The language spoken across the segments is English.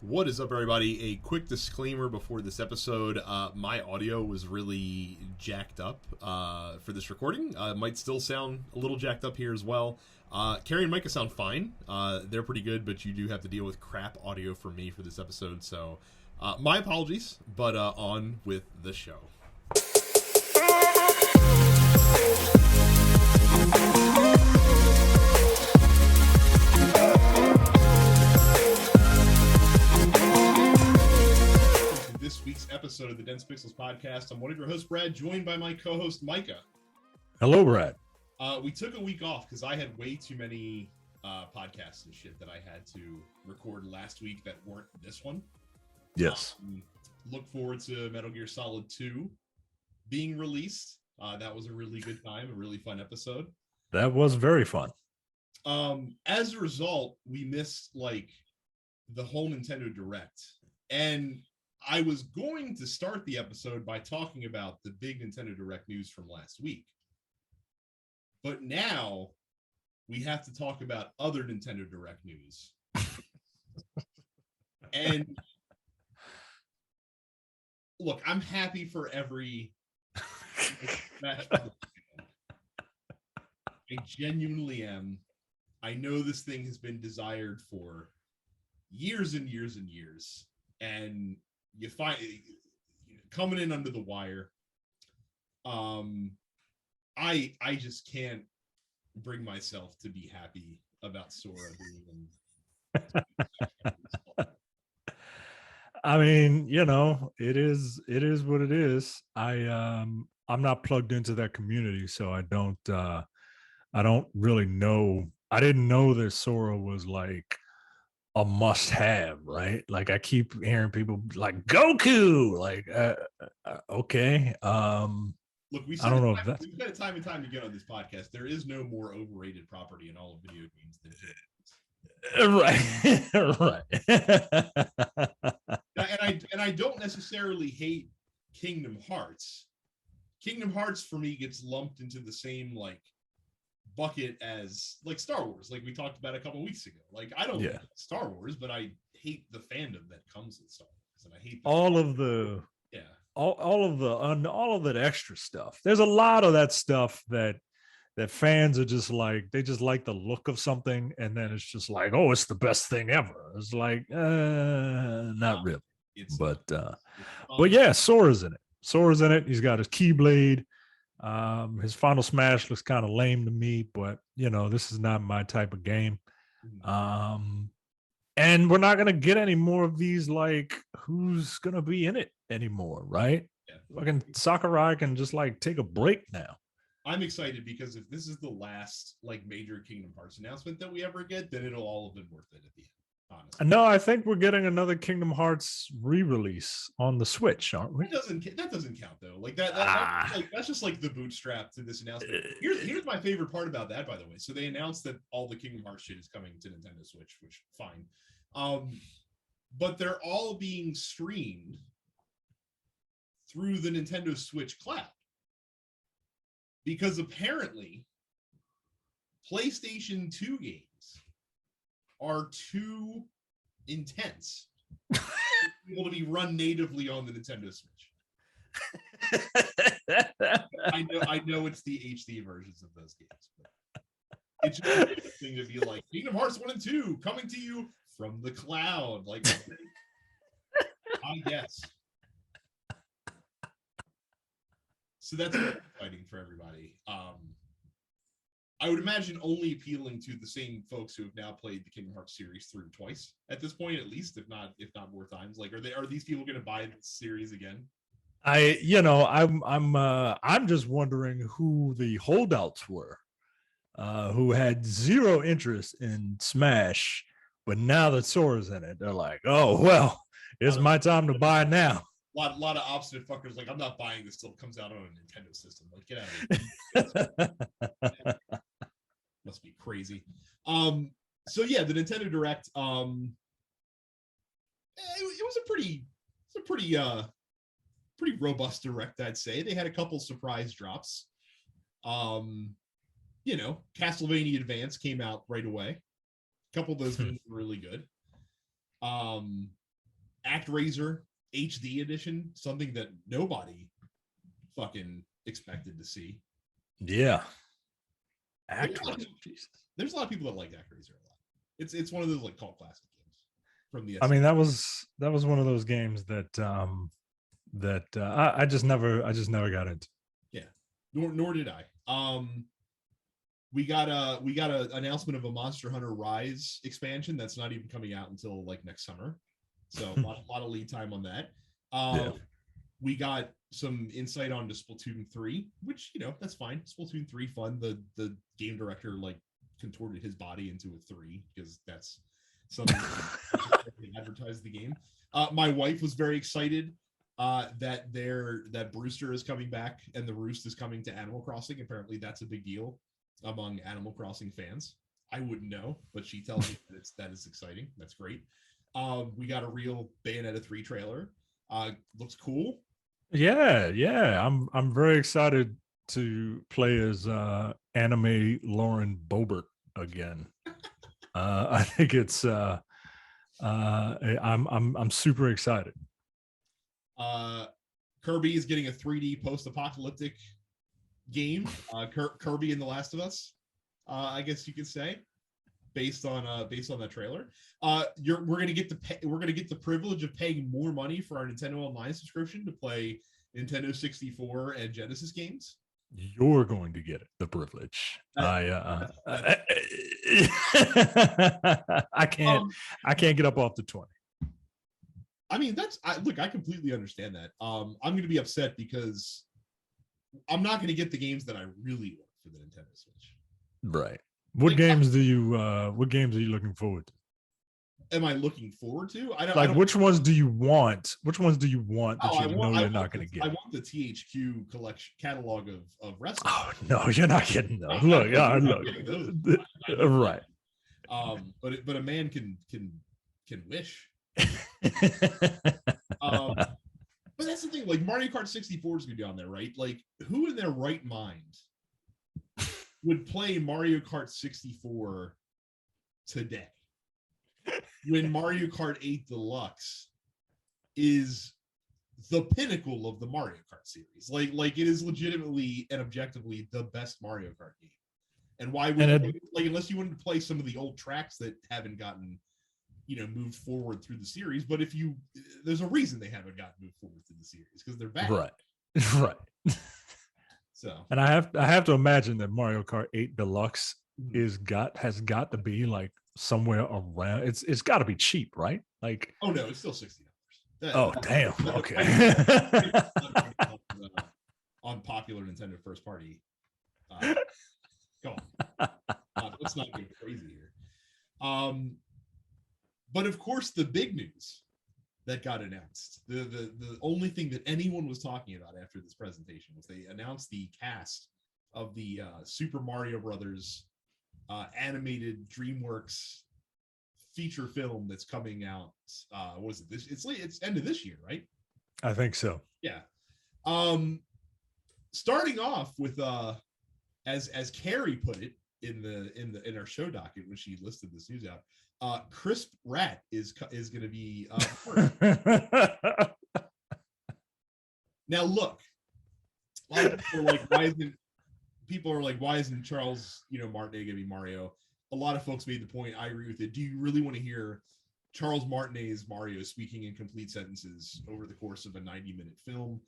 What is up, everybody? A quick disclaimer before this episode. My audio was really jacked up for this recording. It might still sound a little jacked up here as well. Carrie and Micah sound fine. They're pretty good, but you do have to deal with crap audio from me for this episode. So my apologies, but on with the show. This week's episode of the Dense Pixels podcast. I'm one of your hosts, Brad, joined by my co-host, Micah. Hello, Brad. We took a week off because I had way too many podcasts and shit that I had to record last week that weren't this one. Yes. Look forward to Metal Gear Solid 2 being released. That was a really good time, a really fun episode. That was very fun. As a result, we missed the whole Nintendo Direct. And I was going to start the episode by talking about the big Nintendo Direct news from last week. But now we have to talk about other Nintendo Direct news. And look, I'm happy for every Smash Bros. I genuinely am. I know this thing has been desired for years and years and years. And you find coming in under the wire. I just can't bring myself to be happy about Sora being I mean, it is what it is. I'm not plugged into that community, so I don't really know. I didn't know that Sora was like a must-have, right? Like I keep hearing people like Goku, okay. Look, I don't know if that's we've got it time and time again on this podcast. There is no more overrated property in all of video games than right. and I don't necessarily hate Kingdom Hearts. Kingdom Hearts for me gets lumped into the same bucket as Star Wars, like we talked about a couple weeks ago. I don't like Star Wars, but I hate the fandom that comes with Star Wars, and I hate all of that extra stuff. There's a lot of that stuff that fans are just they just like the look of something, and then it's just oh, it's the best thing ever. It's not really. But yeah, Sora's in it. He's got his Keyblade. His Final Smash looks kind of lame to me, but this is not my type of game. And we're not gonna get any more of these who's gonna be in it anymore, right? Fucking Sakurai can just take a break now. I'm excited because if this is the last major Kingdom Hearts announcement that we ever get, then it'll all have been worth it at the end. Honestly. No, I think we're getting another Kingdom Hearts re-release on the Switch, aren't we? That doesn't count though. That's just the bootstrap to this announcement. Here's my favorite part about that, by the way. So they announced that all the Kingdom Hearts shit is coming to Nintendo Switch, which fine. But they're all being streamed through the Nintendo Switch cloud. Because apparently PlayStation 2 games are too intense able to be run natively on the Nintendo Switch. I know it's the HD versions of those games, but it's just interesting to be Kingdom Hearts 1 and 2 coming to you from the cloud. I guess. So that's exciting for everybody. I would imagine only appealing to the same folks who have now played the Kingdom Hearts series through twice at this point, at least, if not more times. Are these people going to buy the series again? I'm just wondering who the holdouts were, who had zero interest in Smash, but now that Sora's in it, they're oh well, it's my time to buy now. A lot of obstinate fuckers I'm not buying this till it comes out on a Nintendo system. Get out of here. Must be crazy. So yeah, the Nintendo Direct. It was a pretty robust Direct, I'd say. They had a couple surprise drops. Castlevania Advance came out right away. A couple of those games were really good. ActRaiser HD edition, something that nobody fucking expected to see. Yeah. Jesus. There's a lot of people that like ActRaiser a lot. It's one of those like cult classic games from the. I mean, that was one of those games that I just never got into. Yeah, nor did I. We got a announcement of a Monster Hunter Rise expansion that's not even coming out until like next summer, so a lot of lead time on that. We got some insight onto Splatoon 3, which, you know, that's fine. Splatoon 3 fun. The game director like contorted his body into a 3 because that's something that advertised the game. My wife was very excited that Brewster is coming back and the Roost is coming to Animal Crossing. Apparently that's a big deal among Animal Crossing fans. I wouldn't know, but she tells me that is exciting. That's great. We got a real Bayonetta 3 trailer. Looks cool. Yeah. I'm very excited to play as anime Lauren Boebert again. I think it's I'm super excited. Kirby is getting a 3D post-apocalyptic game. Kirby and The Last of Us, I guess you could say, based on that trailer. We're gonna get the privilege of paying more money for our Nintendo Online subscription to play Nintendo 64 and Genesis games. You're going to get it, the privilege. I can't get up off the 20. I mean, I completely understand that. I'm going to be upset because I'm not going to get the games that I really want for the Nintendo Switch. Right. What games are you looking forward to? Am I looking forward to? Which ones do you want? Which ones do you want that you're not going to get? I want the THQ collection catalog of wrestling. Oh no, you're not getting those. Look. Right. But a man can wish. But that's the thing. Like Mario Kart 64 is going to be on there, right? Like, who in their right mind would play Mario Kart 64 today when Mario Kart 8 Deluxe is the pinnacle of the Mario Kart series? Like it is legitimately and objectively the best Mario Kart game. And why would unless you wanted to play some of the old tracks that haven't gotten, you know, moved forward through the series, but there's a reason they haven't gotten moved forward through the series, because they're bad. Right. So, and I have to imagine that Mario Kart 8 Deluxe has got to be like somewhere around. It's got to be cheap, right? Like, oh no, it's still $60. Oh damn. Okay. On popular Nintendo first party. Go on. Let's not get crazy here. But of course, the big news that got announced, the only thing that anyone was talking about after this presentation, was they announced the cast of the Super Mario Brothers animated DreamWorks feature film that's coming out. What is it? It's end of this year, right? I think so. Yeah. Starting off with as Carrie put it in our show docket when she listed this news out, Crisp Rat is going to be now. Look, a lot of people are like, why isn't Charles Martinet going to be Mario? A lot of folks made the point. I agree with it. Do you really want to hear Charles Martinet's Mario speaking in complete sentences over the course of a 90-minute film?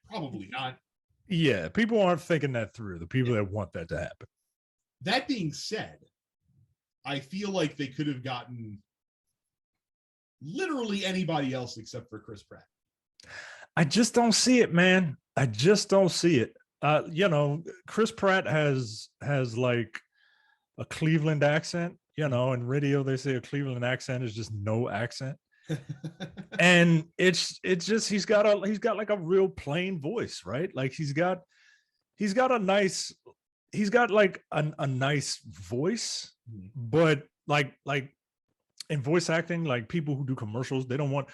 Probably not. Yeah, people aren't thinking that through. The people that want that to happen. That being said, I feel like they could have gotten literally anybody else except for Chris Pratt. I just don't see it, man. I just don't see it. Chris Pratt has like a Cleveland accent. In radio they say a Cleveland accent is just no accent. And it's just he's got like a real plain voice, right? Like he's got a nice voice, but like in voice acting, like people who do commercials, they don't want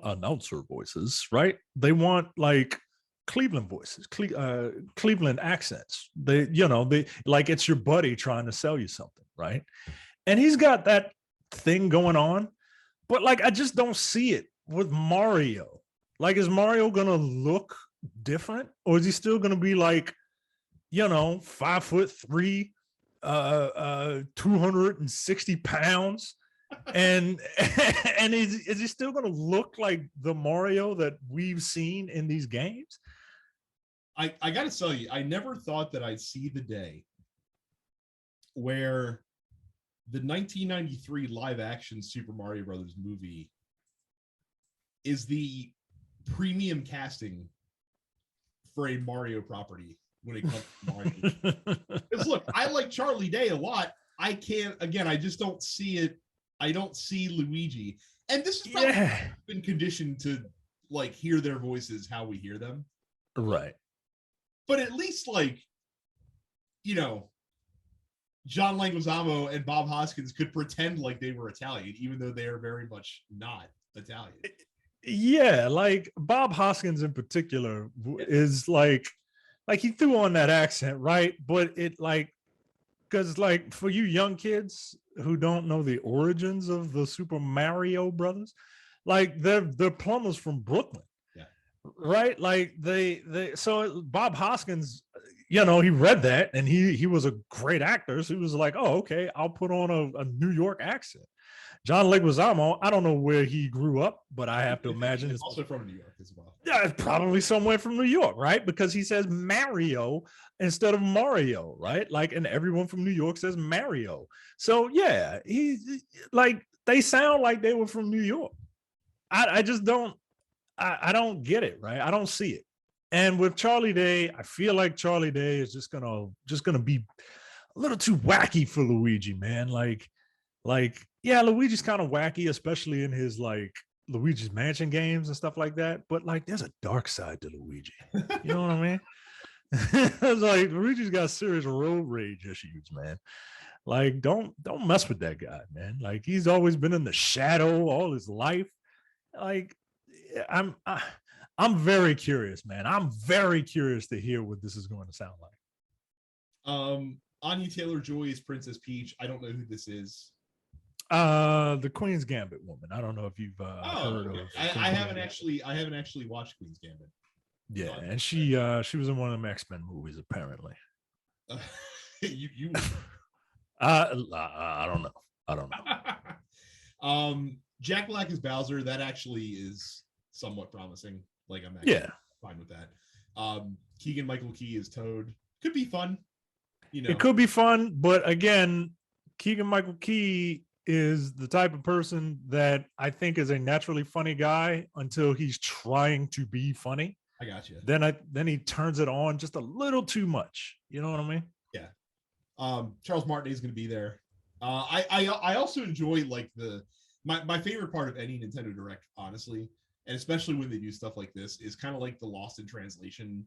announcer voices, right? They want like Cleveland voices, Cleveland accents. They like it's your buddy trying to sell you something, right? And he's got that thing going on, but like I just don't see it with Mario? Like, is Mario gonna look different, or is he still gonna be like, 5'3", 260 pounds, and and is he still gonna look like the Mario that we've seen in these games? I gotta tell you, I never thought that I'd see the day where the 1993 live action Super Mario Brothers movie is the premium casting for a Mario property when it comes to Mario. Because look, I like Charlie Day a lot. I just don't see it. I don't see Luigi. And this is probably been conditioned to like hear their voices how we hear them. Right. But at least John Leguizamo and Bob Hoskins could pretend like they were Italian, even though they are very much not Italian. Yeah, like Bob Hoskins in particular is like he threw on that accent, right? But it because for you young kids who don't know the origins of the Super Mario Brothers, they're plumbers from Brooklyn, right? Like so Bob Hoskins, he read that and he was a great actor, so he was like, oh, okay, I'll put on a New York accent. John Leguizamo, I don't know where he grew up, but I have to imagine it's also from New York as well. Yeah, it's probably somewhere from New York, right? Because he says Mario instead of Mario, right? And everyone from New York says Mario. So yeah, they sound like they were from New York. I just don't, I don't get it, right? I don't see it. And with Charlie Day, I feel like Charlie Day is just gonna be a little too wacky for Luigi, man. Yeah, Luigi's kind of wacky, especially in his Luigi's Mansion games and stuff like that. But there's a dark side to Luigi. You know what I mean? It's Luigi's got serious road rage issues, man. Don't mess with that guy, man. He's always been in the shadow all his life. I'm very curious, man. I'm very curious to hear what this is going to sound like. Anya Taylor-Joy is Princess Peach. I don't know who this is. The Queen's Gambit woman. I don't know if you've heard of. I haven't actually watched Queen's Gambit. Yeah, and she was in one of them X-Men movies apparently. You I don't know. Jack Black is Bowser. That actually is somewhat promising. I'm actually fine with that. Keegan-Michael Key is Toad. Could be fun. It could be fun, but again, Keegan-Michael Key is the type of person that I think is a naturally funny guy until he's trying to be funny. I got you. Then he turns it on just a little too much. You know what I mean? Yeah. Charles Martinet is going to be there. I also enjoy my favorite part of any Nintendo Direct, honestly, and especially when they do stuff like this, is kind of the lost in translation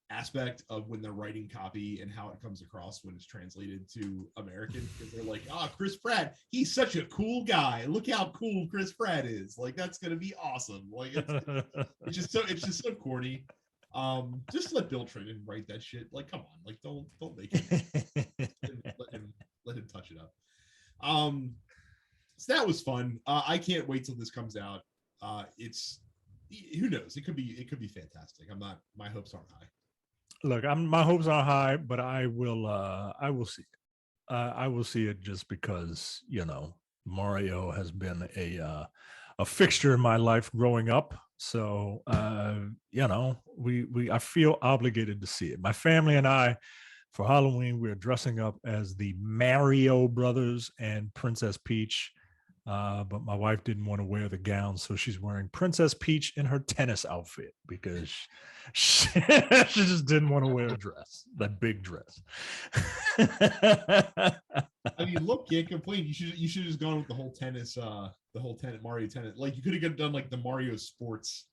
aspect of when they're writing copy and how it comes across when it's translated to American, because they're like, Chris Pratt, he's such a cool guy. Look how cool Chris Pratt is. That's gonna be awesome. It's just so corny. Just let Bill Trinen write that shit. Come on, don't make him let him touch it up. So that was fun. I can't wait till this comes out. It's who knows? It could be fantastic. My hopes aren't high. Look, my hopes are high, but I will see it. I will see it just because Mario has been a fixture in my life growing up. So I feel obligated to see it. My family and I, for Halloween, we're dressing up as the Mario Brothers and Princess Peach. But my wife didn't want to wear the gown, so she's wearing Princess Peach in her tennis outfit because she just didn't want to wear a dress, that big dress. I mean, look, can't complain. You should have just gone with the whole Mario tennis. You could have done the Mario sports.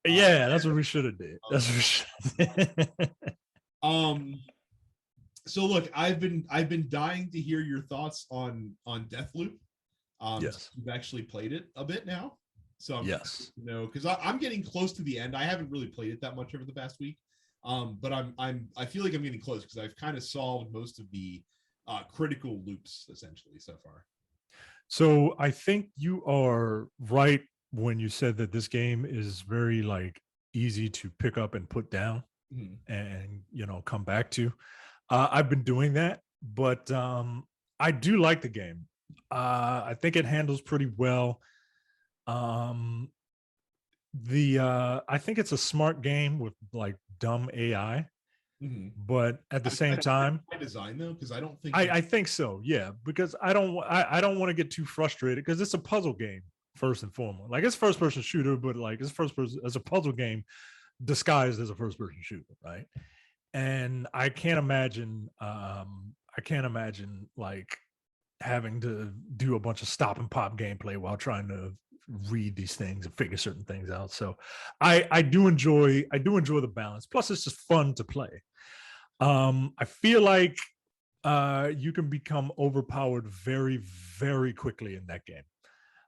Yeah, that's what we should have did. That's what we should have did. So look, I've been dying to hear your thoughts on Deathloop. Yes, you've actually played it a bit now, so yes, because I'm getting close to the end. I haven't really played it that much over the past week, but I feel like I'm getting close because I've kind of solved most of the critical loops essentially so far. So I think you are right when you said that this game is very like easy to pick up and put down and come back to. I've been doing that, but I do like the game. I think it handles pretty well. Um, I think it's a smart game with like dumb AI, but at the same time, by design though, because I don't think I think so. Yeah, because I don't want to get too frustrated because it's a puzzle game first and foremost. Like it's first person shooter, but like it's first person as a puzzle game disguised as a first person shooter, right? And I can't imagine like having to do a bunch of stop and pop gameplay while trying to read these things and figure certain things out. So I do enjoy the balance. Plus it's just fun to play. I feel like you can become overpowered very, very quickly in that game.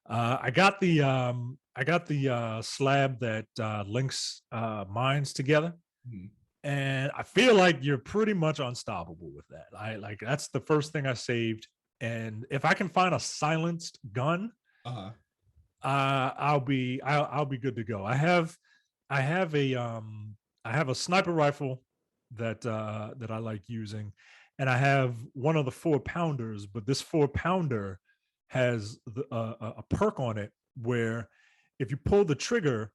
I got the slab that links mines together, and I feel like you're pretty much unstoppable with that. I like that's the first thing I saved, and if I can find a silenced gun, I'll be good to go. I have a sniper rifle that I like using, and I have one of the 4-pounders, but this 4-pounder has a perk on it where if you pull the trigger,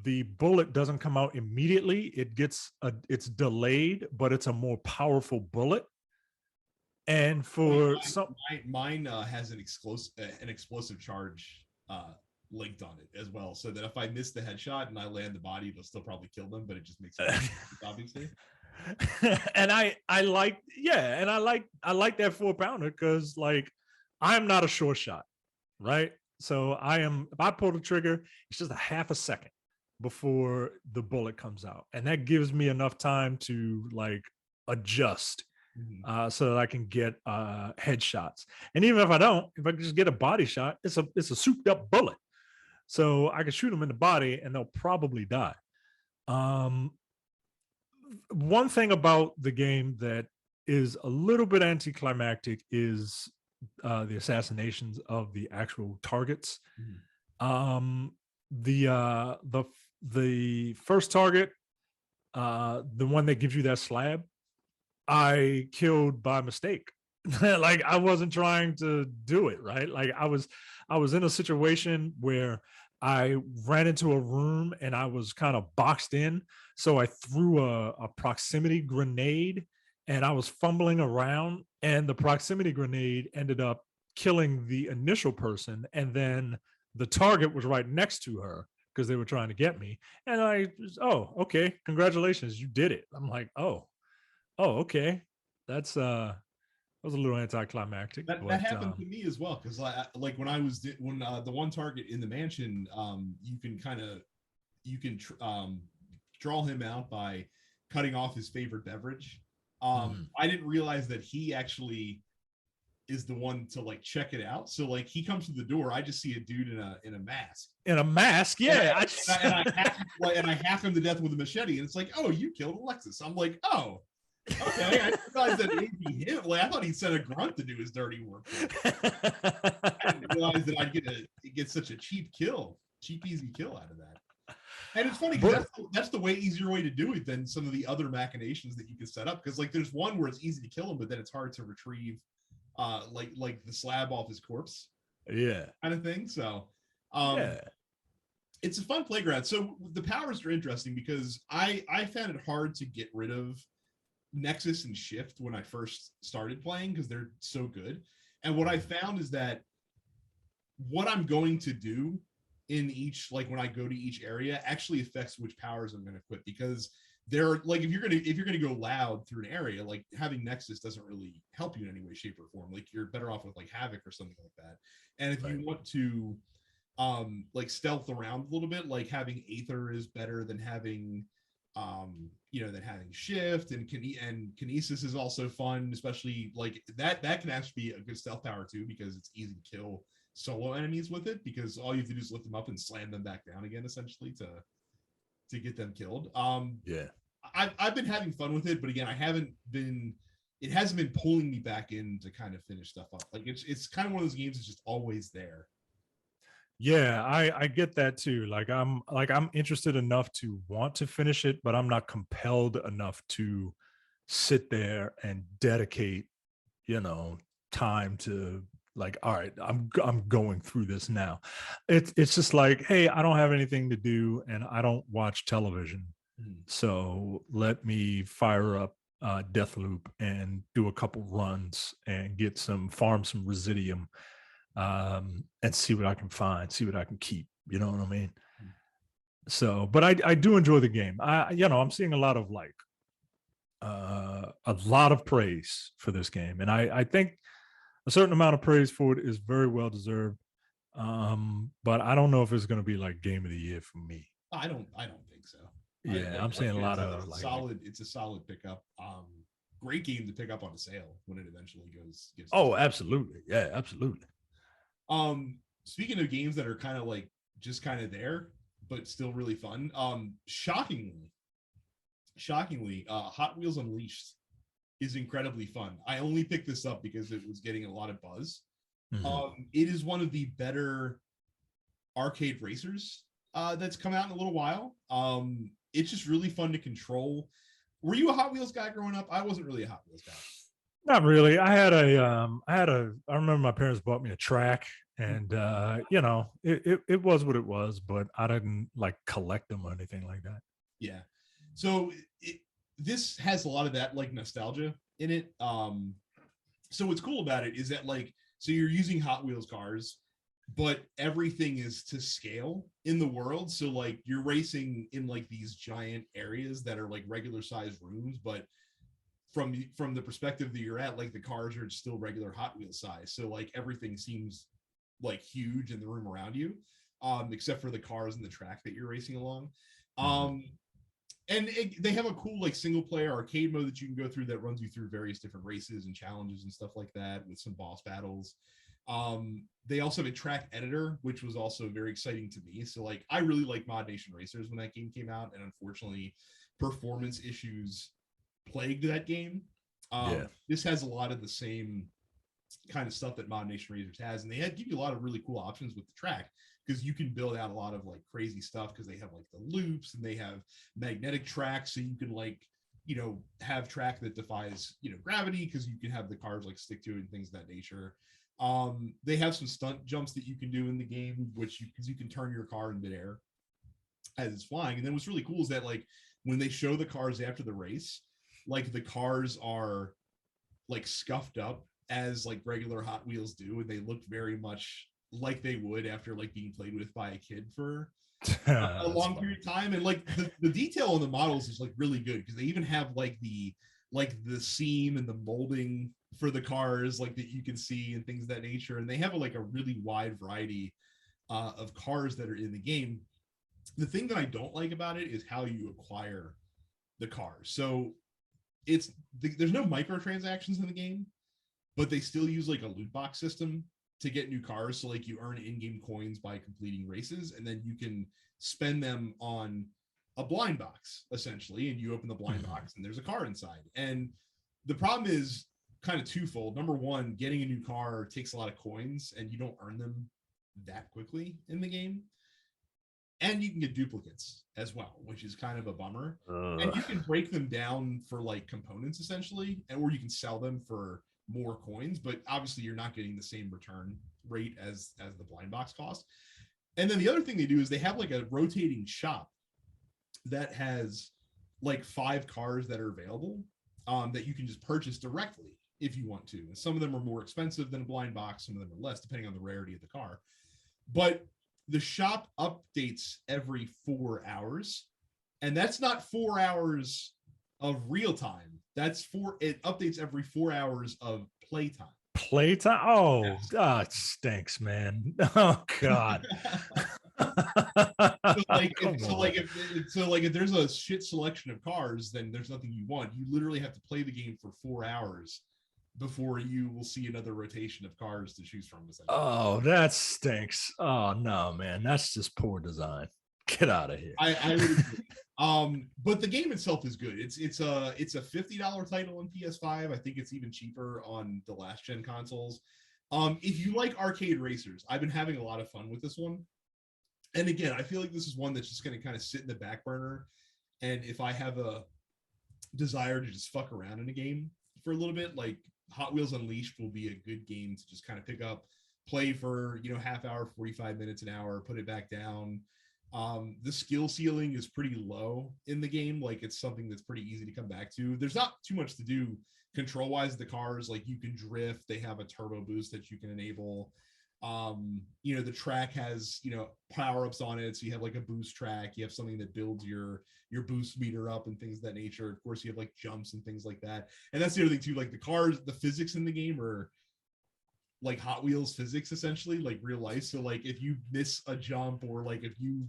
the bullet doesn't come out immediately. It's delayed, but it's a more powerful bullet. And for mine has an explosive charge linked on it as well, so that if I miss the headshot and I land the body, it'll still probably kill them, but it just makes sense, obviously. And I like that 4-pounder because like I'm not a short shot, right? So if I pull the trigger, it's just a half a second before the bullet comes out, and that gives me enough time to like adjust so that I can get headshots. And even if I can just get a body shot, it's a souped up bullet, so I can shoot them in the body and they'll probably die. One thing about the game that is a little bit anticlimactic is the assassinations of the actual targets. The first target, the one that gives you that slab, I killed by mistake. Like I wasn't trying to do it, right? Like I was in a situation where I ran into a room and I was kind of boxed in. So I threw a proximity grenade and I was fumbling around, and the proximity grenade ended up killing the initial person. And then the target was right next to her because they were trying to get me. And oh, okay, congratulations, you did it. I'm like, oh, okay. That was a little anticlimactic. That happened to me as well, because like when the one target in the mansion, you can draw him out by cutting off his favorite beverage. I didn't realize that he actually is the one to like check it out. So like he comes to the door, I just see a dude in a mask. In a mask, yeah. And I hack him to death with a machete, and it's like, oh, you killed Alexis. I'm like, oh. Okay, I didn't realize that it would be him. Like, I thought he sent a grunt to do his dirty work. I didn't realize that I'd get such a cheap easy kill out of that. And it's funny because that's the way easier way to do it than some of the other machinations that you can set up. Because like there's one where it's easy to kill him, but then it's hard to retrieve, like the slab off his corpse, kind of thing. So, it's a fun playground. So the powers are interesting because I found it hard to get rid of Nexus and Shift when I first started playing because they're so good. And what I found is that what I'm going to do in each, like when I go to each area, actually affects which powers I'm going to equip, because they're like, if you're gonna go loud through an area, like having Nexus doesn't really help you in any way, shape, or form. Like you're better off with like Havoc or something like that. And if you want to like stealth around a little bit, like having Aether is better than having than having Shift, and Kinesis is also fun, especially like that can actually be a good stealth power too, because it's easy to kill solo enemies with it, because all you have to do is lift them up and slam them back down again, essentially, to get them killed. I've been having fun with it, but again, it hasn't been pulling me back in to kind of finish stuff up. Like it's kind of one of those games that's just always there. Yeah, I get that too. I'm interested enough to want to finish it, but I'm not compelled enough to sit there and dedicate, you know, time to like, all right, I'm going through this now. It's just like, hey, I don't have anything to do and I don't watch television. Mhm. So let me fire up Deathloop and do a couple runs and get farm some residium, and see what I can find, see what I can keep. You know what I mean? Mhm. So, but I do enjoy the game. I'm seeing a lot of praise for this game, and I think a certain amount of praise for it is very well deserved. But I don't know if it's going to be like game of the year for me. I don't think so. Yeah, I'm Like seeing a lot of it's a like, solid, it's a solid pickup. Great game to pick up on a sale when it eventually gets to oh, sale. absolutely, yeah, absolutely. Speaking of games that are kind of like just kind of there, but still really fun. Shockingly, Hot Wheels Unleashed is incredibly fun. I only picked this up because it was getting a lot of buzz. Mhm. It is one of the better arcade racers that's come out in a little while. It's just really fun to control. Were you a Hot Wheels guy growing up? I wasn't really a Hot Wheels guy. Not really. I remember my parents bought me a track, and it was what it was, but I didn't like collect them or anything like that. Yeah. So this has a lot of that like nostalgia in it. So what's cool about it is that like, so you're using Hot Wheels cars, but everything is to scale in the world. So like you're racing in like these giant areas that are like regular sized rooms, but from the perspective that you're at, like the cars are still regular Hot Wheels size. So like everything seems like huge in the room around you, except for the cars and the track that you're racing along. Mhm. Um, and they have a cool like single player arcade mode that you can go through that runs you through various different races and challenges and stuff like that with some boss battles. They also have a track editor, which was also very exciting to me. So like I really like Mod Nation Racers when that game came out, and unfortunately performance issues plagued that game. Yeah. This has a lot of the same kind of stuff that Mod Nation Racers has, and they give you a lot of really cool options with the track because you can build out a lot of like crazy stuff because they have like the loops and they have magnetic tracks, so you can like have track that defies gravity because you can have the cars like stick to it and things of that nature. They have some stunt jumps that you can do in the game, which because you can turn your car in midair as it's flying. And then what's really cool is that like when they show the cars after the race, like the cars are like scuffed up as like regular Hot Wheels do, and they look very much like they would after like being played with by a kid for a That's long funny. period of time. And like the detail on the models is like really good because they even have like the seam and the molding for the cars like that you can see and things of that nature. And they have like a really wide variety of cars that are in the game. The thing that I don't like about it is how you acquire the cars. So there's no microtransactions in the game, but they still use like a loot box system to get new cars. So like you earn in-game coins by completing races, and then you can spend them on a blind box essentially, and you open the blind Mhm. box and there's a car inside. And the problem is kind of twofold. Number one, getting a new car takes a lot of coins and you don't earn them that quickly in the game, and you can get duplicates as well, which is kind of a bummer. And you can break them down for like components essentially, or you can sell them for more coins, but obviously you're not getting the same return rate as the blind box cost. And then the other thing they do is they have like a rotating shop that has like 5 cars that are available, that you can just purchase directly if you want to. And some of them are more expensive than a blind box, some of them are less, depending on the rarity of the car. But the shop updates every 4 hours, and that's not 4 hours of real time. It updates every 4 hours of playtime. Playtime. Oh, Yes. it stinks, man. Oh God. So like Come on. if there's a shit selection of cars, then there's nothing you want. You literally have to play the game for 4 hours before you will see another rotation of cars to choose from. Essentially, Oh, that stinks. Oh no, man. That's just poor design. Get out of here. I would agree. But the game itself is good. It's a $50 title on PS5. I think it's even cheaper on the last gen consoles. If you like arcade racers, I've been having a lot of fun with this one. And again, I feel like this is one that's just going to kind of sit in the back burner. And if I have a desire to just fuck around in a game for a little bit, like Hot Wheels Unleashed will be a good game to just kind of pick up, play for, half hour, 45 minutes, an hour, put it back down. The skill ceiling is pretty low in the game. Like, it's something that's pretty easy to come back to. There's not too much to do control wise. The cars, like, you can drift, they have a turbo boost that you can enable. The track has power-ups on it, so you have like a boost track, you have something that builds your boost meter up and things of that nature. Of course, you have like jumps and things like that. And that's the other thing too, like the cars, the physics in the game are like Hot Wheels physics, essentially, like real life. So like if you miss a jump, or like if you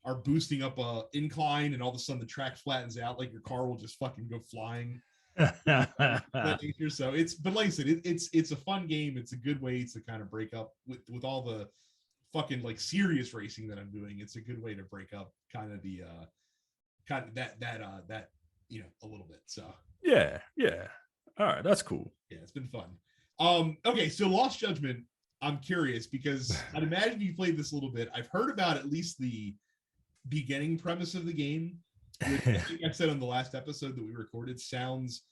are boosting up a incline and all of a sudden the track flattens out, like your car will just fucking go flying. So but like I said, it's a fun game. It's a good way to kind of break up with all the fucking like serious racing that I'm doing. It's a good way to break up kind of the that a little bit. So yeah, all right, that's cool. Yeah, it's been fun. Okay, so Lost Judgment, I'm curious because I'd imagine you played this a little bit. I've heard about at least the beginning premise of the game, which I think I said on the last episode that we recorded sounds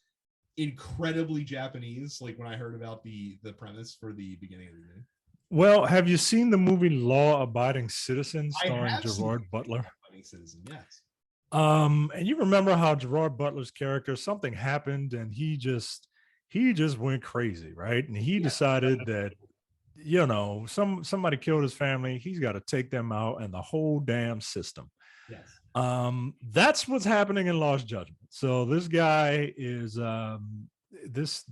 incredibly Japanese, like when I heard about the premise for the beginning of the game. Well, have you seen the movie Law Abiding Citizen starring Gerard Butler? Abiding Citizen, yes. And you remember how Gerard Butler's character, something happened and he just went crazy, right? And he decided that somebody killed his family, he's got to take them out and the whole damn system. Yes. That's what's happening in Lost Judgment. So this guy is this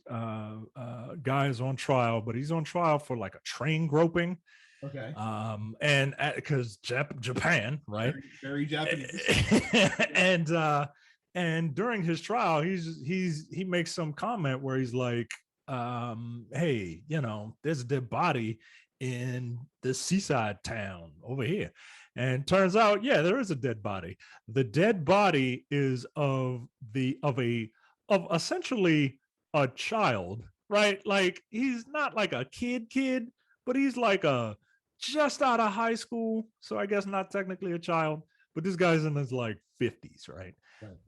guy is on trial, but he's on trial for like a train groping. Okay. And because Japan, right? Very Japanese. and during his trial, he makes some comment where he's like, hey, there's a dead body in this seaside town over here. And turns out, yeah, there is a dead body. The dead body is of essentially a child, right? Like, he's not like a kid, but he's like a just out of high school. So I guess not technically a child, but this guy's in his like 50s, right?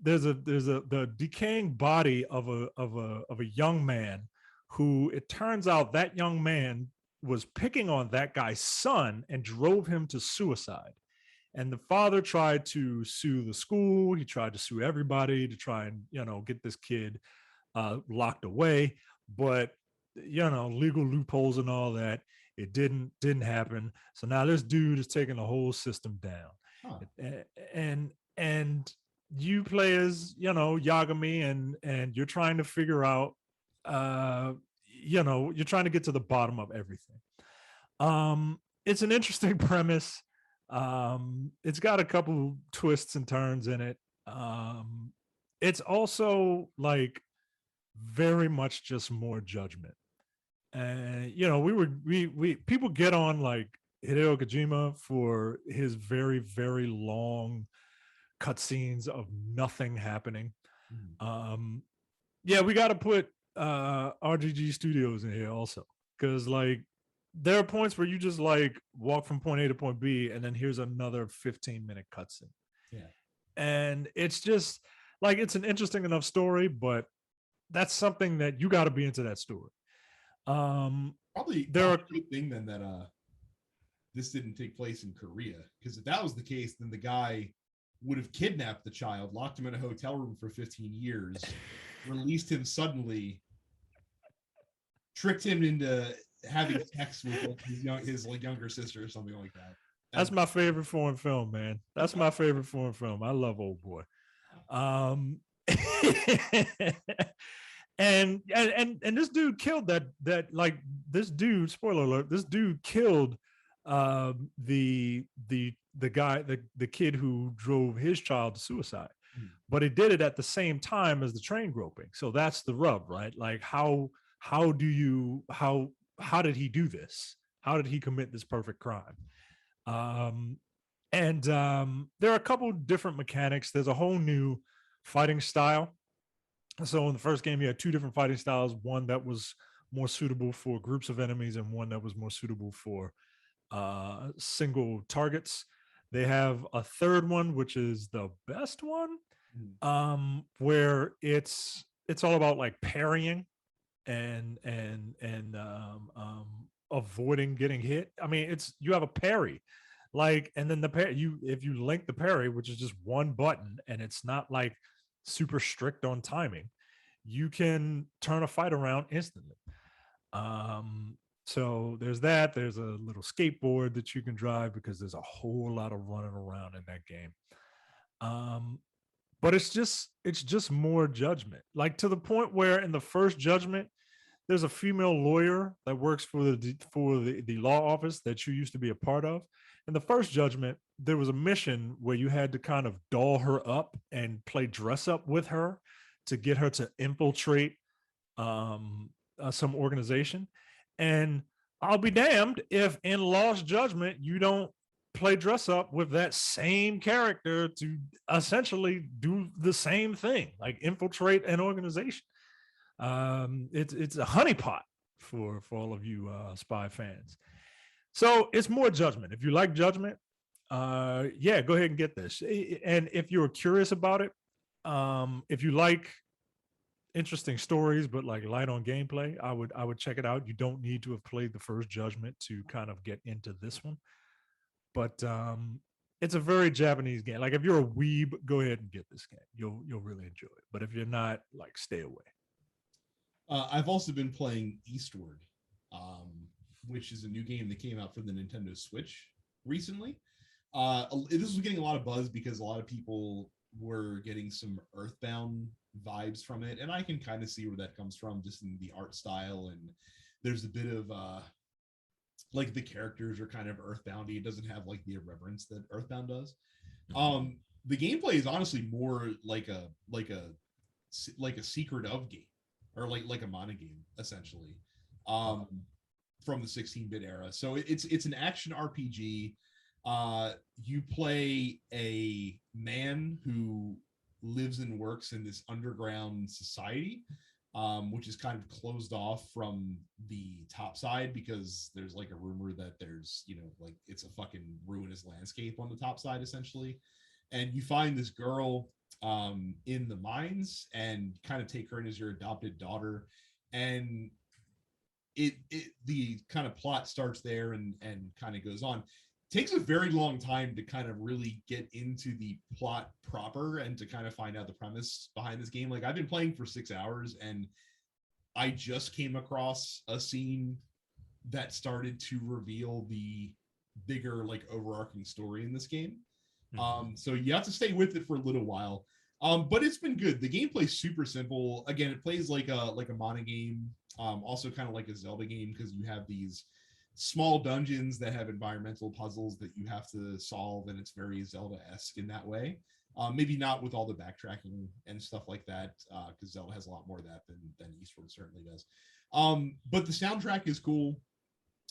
There's the decaying body of a young man who, it turns out, that young man was picking on that guy's son and drove him to suicide. And the father tried to sue the school. He tried to sue everybody to try and, get this kid locked away. But, legal loopholes and all that, it didn't happen. So now this dude is taking the whole system down. And you play as, Yagami, and you're trying to figure out, you're trying to get to the bottom of everything. It's an interesting premise. It's got a couple twists and turns in it. It's also like very much just more Judgment. And people get on like Hideo Kojima for his very, very long cutscenes of nothing happening. We got to put RGG Studios in here also, because like there are points where you just like walk from point A to point B, and then here's another 15-minute cutscene. Yeah, and it's just like, it's an interesting enough story, but that's something that you got to be into that story. Probably there are a good thing then that this didn't take place in Korea, because if that was the case, then the guy would have kidnapped the child, locked him in a hotel room for 15 years, released him suddenly, tricked him into having sex with like, his younger sister or something like that. That's my favorite foreign film, man. That's my favorite foreign film. I love Old Boy. And this dude killed that like, this dude, spoiler alert, this dude killed the guy, the kid who drove his child to suicide. But he did it at the same time as the train groping. So that's the rub, right? Like, how did he do this? How did he commit this perfect crime? There are a couple different mechanics. There's a whole new fighting style. So in the first game, you had two different fighting styles. One that was more suitable for groups of enemies and one that was more suitable for single targets. They have a third one, which is the best one, where it's all about like parrying and avoiding getting hit. I mean, it's you have a parry, like, and then the parry you if you link the parry, which is just one button, and it's not like super strict on timing, you can turn a fight around instantly. So there's that. There's a little skateboard that you can drive because there's a whole lot of running around in that game. But it's just more Judgment, like to the point where in the first Judgment, there's a female lawyer that works for the law office that you used to be a part of. In the first Judgment, there was a mission where you had to kind of doll her up and play dress up with her to get her to infiltrate some organization. And I'll be damned if in Lost Judgment you don't play dress up with that same character to essentially do the same thing, like infiltrate an organization. It's a honeypot for all of you spy fans. So it's more Judgment. If you like Judgment, yeah, go ahead and get this. And if you're curious about it, if you like interesting stories but like light on gameplay, I would check it out. You don't need to have played the first Judgment to kind of get into this one, but it's a very Japanese game. Like if you're a weeb, go ahead and get this game. You'll really enjoy it. But if you're not, like, stay away. I've also been playing Eastward, which is a new game that came out for the Nintendo Switch recently. This was getting a lot of buzz because a lot of people were getting some Earthbound vibes from it, and I can kind of see where that comes from, just in the art style, and there's a bit of like the characters are kind of Earthboundy. It doesn't have like the irreverence that Earthbound does. The gameplay is honestly more like a Secret of game, or like a mana game essentially, from the 16-bit era. So it's an action RPG. You play a man who lives and works in this underground society, which is kind of closed off from the top side because there's like a rumor that there's, like it's a fucking ruinous landscape on the top side essentially. And you find this girl in the mines and kind of take her in as your adopted daughter. And the kind of plot starts there and kind of goes on. Takes a very long time to kind of really get into the plot proper and to kind of find out the premise behind this game. Like I've been playing for 6 hours and I just came across a scene that started to reveal the bigger, like, overarching story in this game. So you have to stay with it for a little while. But it's been good. The gameplay's super simple. Again, it plays like a mana game, also kind of like a Zelda game, because you have these small dungeons that have environmental puzzles that you have to solve, and it's very Zelda-esque in that way. Maybe not with all the backtracking and stuff like that, because Zelda has a lot more of that than Eastward certainly does. But the soundtrack is cool.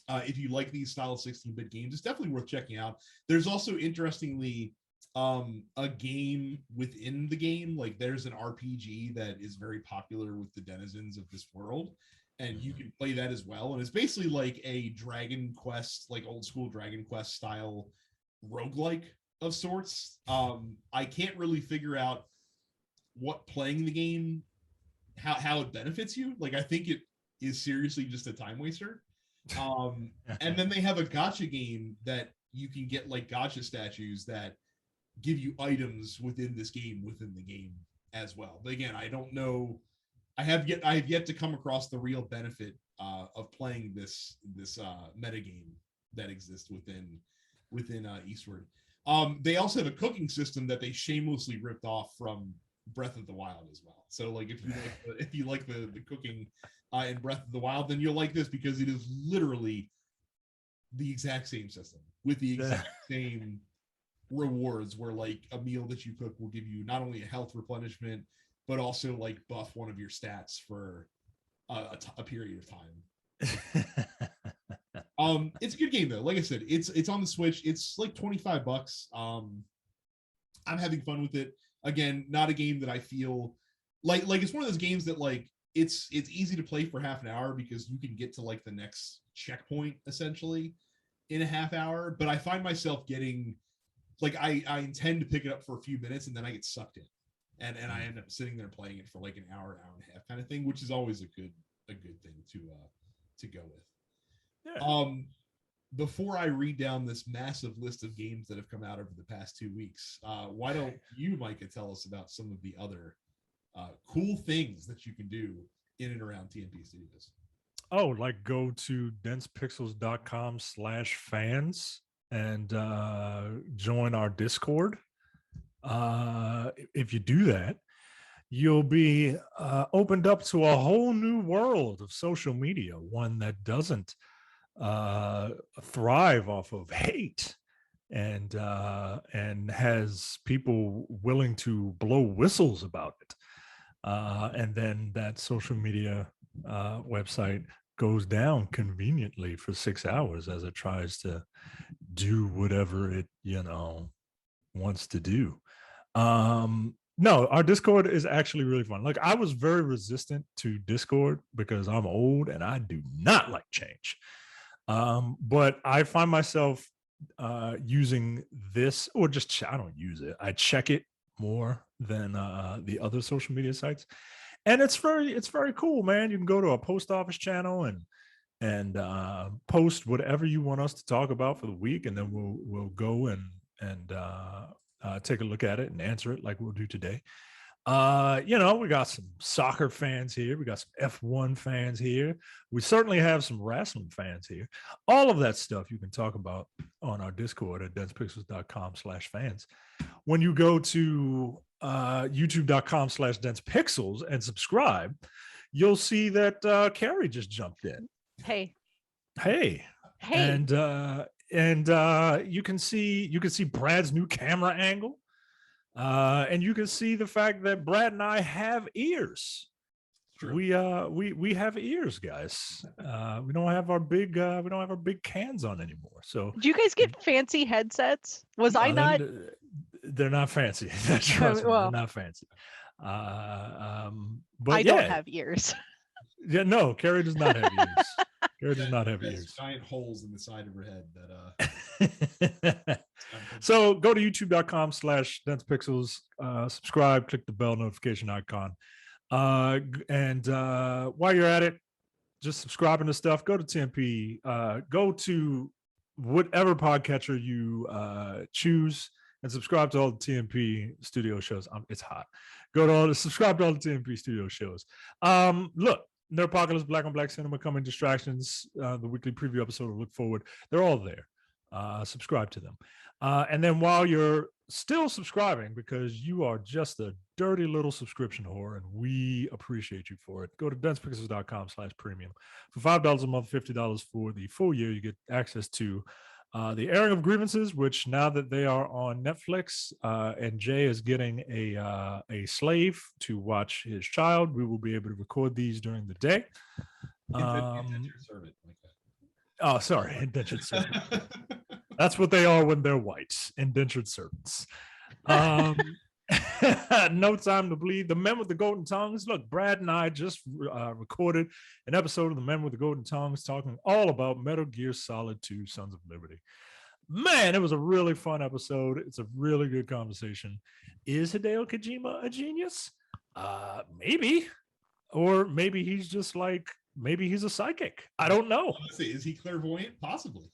If you like these style of 16-bit games, it's definitely worth checking out. There's also, interestingly, a game within the game. Like there's an RPG that is very popular with the denizens of this world, and you can play that as well. And it's basically like a Dragon Quest, like old school Dragon Quest style roguelike of sorts. I can't really figure out what playing the game, how it benefits you. Like I think it is seriously just a time waster. And then they have a gacha game that you can get, like gacha statues that give you items within this game within the game as well. But again, I don't know. I have yet to come across the real benefit of playing this meta game that exists within Eastward. They also have a cooking system that they shamelessly ripped off from Breath of the Wild as well. So like if you like the cooking in Breath of the Wild, then you'll like this because it is literally the exact same system with the exact same rewards, where like a meal that you cook will give you not only a health replenishment, but also like buff one of your stats for a period of time. It's a good game though. Like I said, it's on the Switch. It's like $25. I'm having fun with it. Again, not a game that I feel like it's one of those games that, like, it's easy to play for half an hour because you can get to like the next checkpoint essentially in a half hour. But I find myself getting like I intend to pick it up for a few minutes and then I get sucked in, and I end up sitting there playing it for like an hour and a half kind of thing, which is always a good thing to go with. Yeah. Before I read down this massive list of games that have come out over the past 2 weeks, why don't you, Micah, tell us about some of the other cool things that you can do in and around TMP Studios? Oh, like go to densepixels.com/fans and join our Discord. If you do that, you'll be opened up to a whole new world of social media, one that doesn't thrive off of hate and has people willing to blow whistles about it. And then that social media website goes down conveniently for 6 hours as it tries to do whatever it wants to do. No, our Discord is actually really fun. Like, I was very resistant to Discord because I'm old and I do not like change. But I find myself using this, or just I don't use it. I check it more than the other social media sites, and it's very cool, man. You can go to a post office channel and post whatever you want us to talk about for the week, and then we'll go and take a look at it and answer it like we'll do today. We got some soccer fans here. We got some F1 fans here. We certainly have some wrestling fans here. All of that stuff you can talk about on our Discord at densepixels.com/fans. When you go to youtube.com/densepixels and subscribe, you'll see that Carrie just jumped in. Hey. And you can see Brad's new camera angle. And you can see the fact that Brad and I have ears. True. We have ears, guys. We don't have our big cans on anymore. So do you guys get fancy headsets? Was I not? They're not fancy. Trust me, they're not fancy. But I don't have ears. Yeah, no, Carrie does not have ears. Carrie does not have ears. Giant holes in the side of her head that So go to youtube.com/densepixels, subscribe, click the bell notification icon. And while you're at it, just subscribing to stuff, go to TMP, go to whatever podcatcher you choose and subscribe to all the TMP studio shows. It's hot. Subscribe to all the TMP studio shows. Look, Nerdpocalypse, Black on Black Cinema, Coming Distractions, the weekly preview episode of Look Forward. They're all there. Subscribe to them. And then while you're still subscribing, because you are just a dirty little subscription whore, and we appreciate you for it, go to densepixels.com/premium. For $5 a month, $50 for the full year, you get access to the airing of Grievances, which now that they are on Netflix and Jay is getting a slave to watch his child, we will be able to record these during the day. Indentured servant, like that. Oh, sorry, indentured servant. That's what they are when they're white, indentured servants. No Time to Bleed, The Men with the Golden Tongues. Look, Brad and I just recorded an episode of The Men with the Golden Tongues talking all about Metal Gear Solid 2 Sons of Liberty. Man, it was a really fun episode. It's a really good conversation. Is Hideo Kojima a genius? Maybe. Or maybe he's just maybe he's a psychic. I don't know. Honestly, is he clairvoyant? Possibly.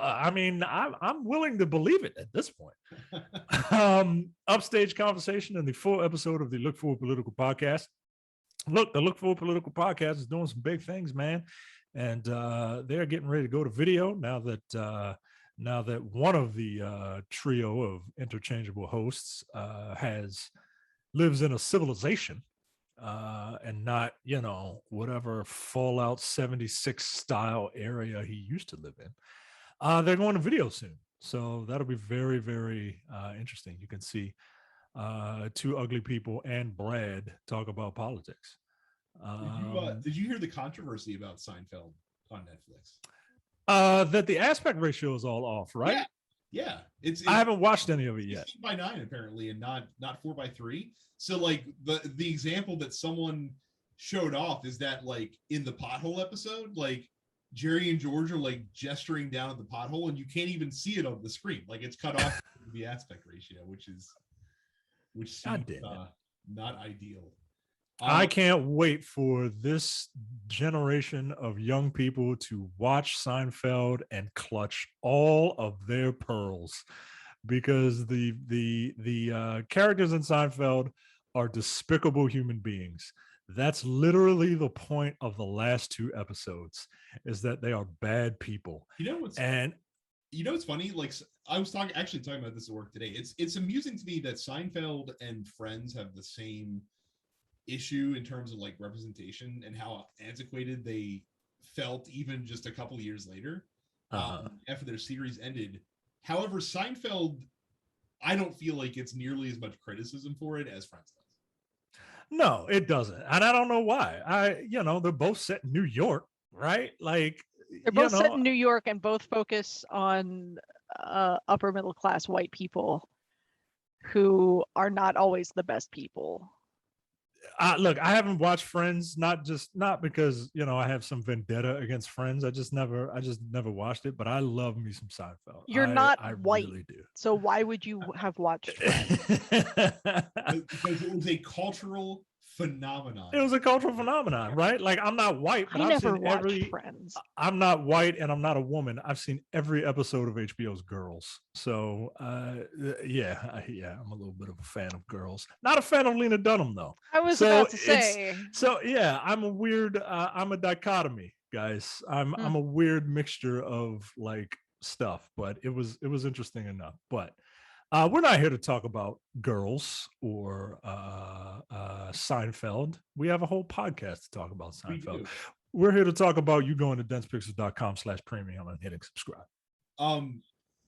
I mean, I'm willing to believe it at this point. Upstage conversation in the full episode of the Look Forward Political Podcast. Look, the Look Forward Political Podcast is doing some big things, man, and they're getting ready to go to video now that one of the trio of interchangeable hosts lives in a civilization. And not, whatever Fallout 76 style area he used to live in. They're going to video soon. So that'll be very, very interesting. You can see two ugly people and Brad talk about politics. Did you hear the controversy about Seinfeld on Netflix? That the aspect ratio is all off, right? Yeah. It's I haven't watched any of it yet. 16:9 apparently, and not 4:3. So like the example that someone showed off is that like in the pothole episode, like Jerry and George are like gesturing down at the pothole, and you can't even see it on the screen. Like it's cut off the aspect ratio, which seems not ideal. I can't wait for this generation of young people to watch Seinfeld and clutch all of their pearls, because the characters in Seinfeld are despicable human beings. That's literally the point of the last 2 episodes, is that they are bad people. What's funny? Like I was talking about this at work today. It's amusing to me that Seinfeld and Friends have the same issue in terms of like representation and how antiquated they felt even just a couple years later after their series ended. However, Seinfeld, I don't feel like it's nearly as much criticism for it as Friends does. No, it doesn't. And I don't know why. They're both set in New York, right? Like they're both set in New York and both focus on upper middle class white people who are not always the best people. Look, I haven't watched Friends, not because I have some vendetta against Friends. I just never watched it, but I love me some Seinfeld. You're not white, really do. So why would you have watched Friends? Because it was a cultural phenomenon. It was a cultural phenomenon, right? Like I'm not white, but I've seen every Friends. I'm not white and I'm not a woman. I've seen every episode of HBO's Girls. So yeah, I'm a little bit of a fan of Girls. Not a fan of Lena Dunham though. I was about to say. So yeah, I'm a weird. I'm a dichotomy, guys. I'm a weird mixture of like stuff, but it was interesting enough. But we're not here to talk about Girls or Seinfeld. We have a whole podcast to talk about Seinfeld. We're here to talk about you going to densepixels.com/premium and hitting subscribe.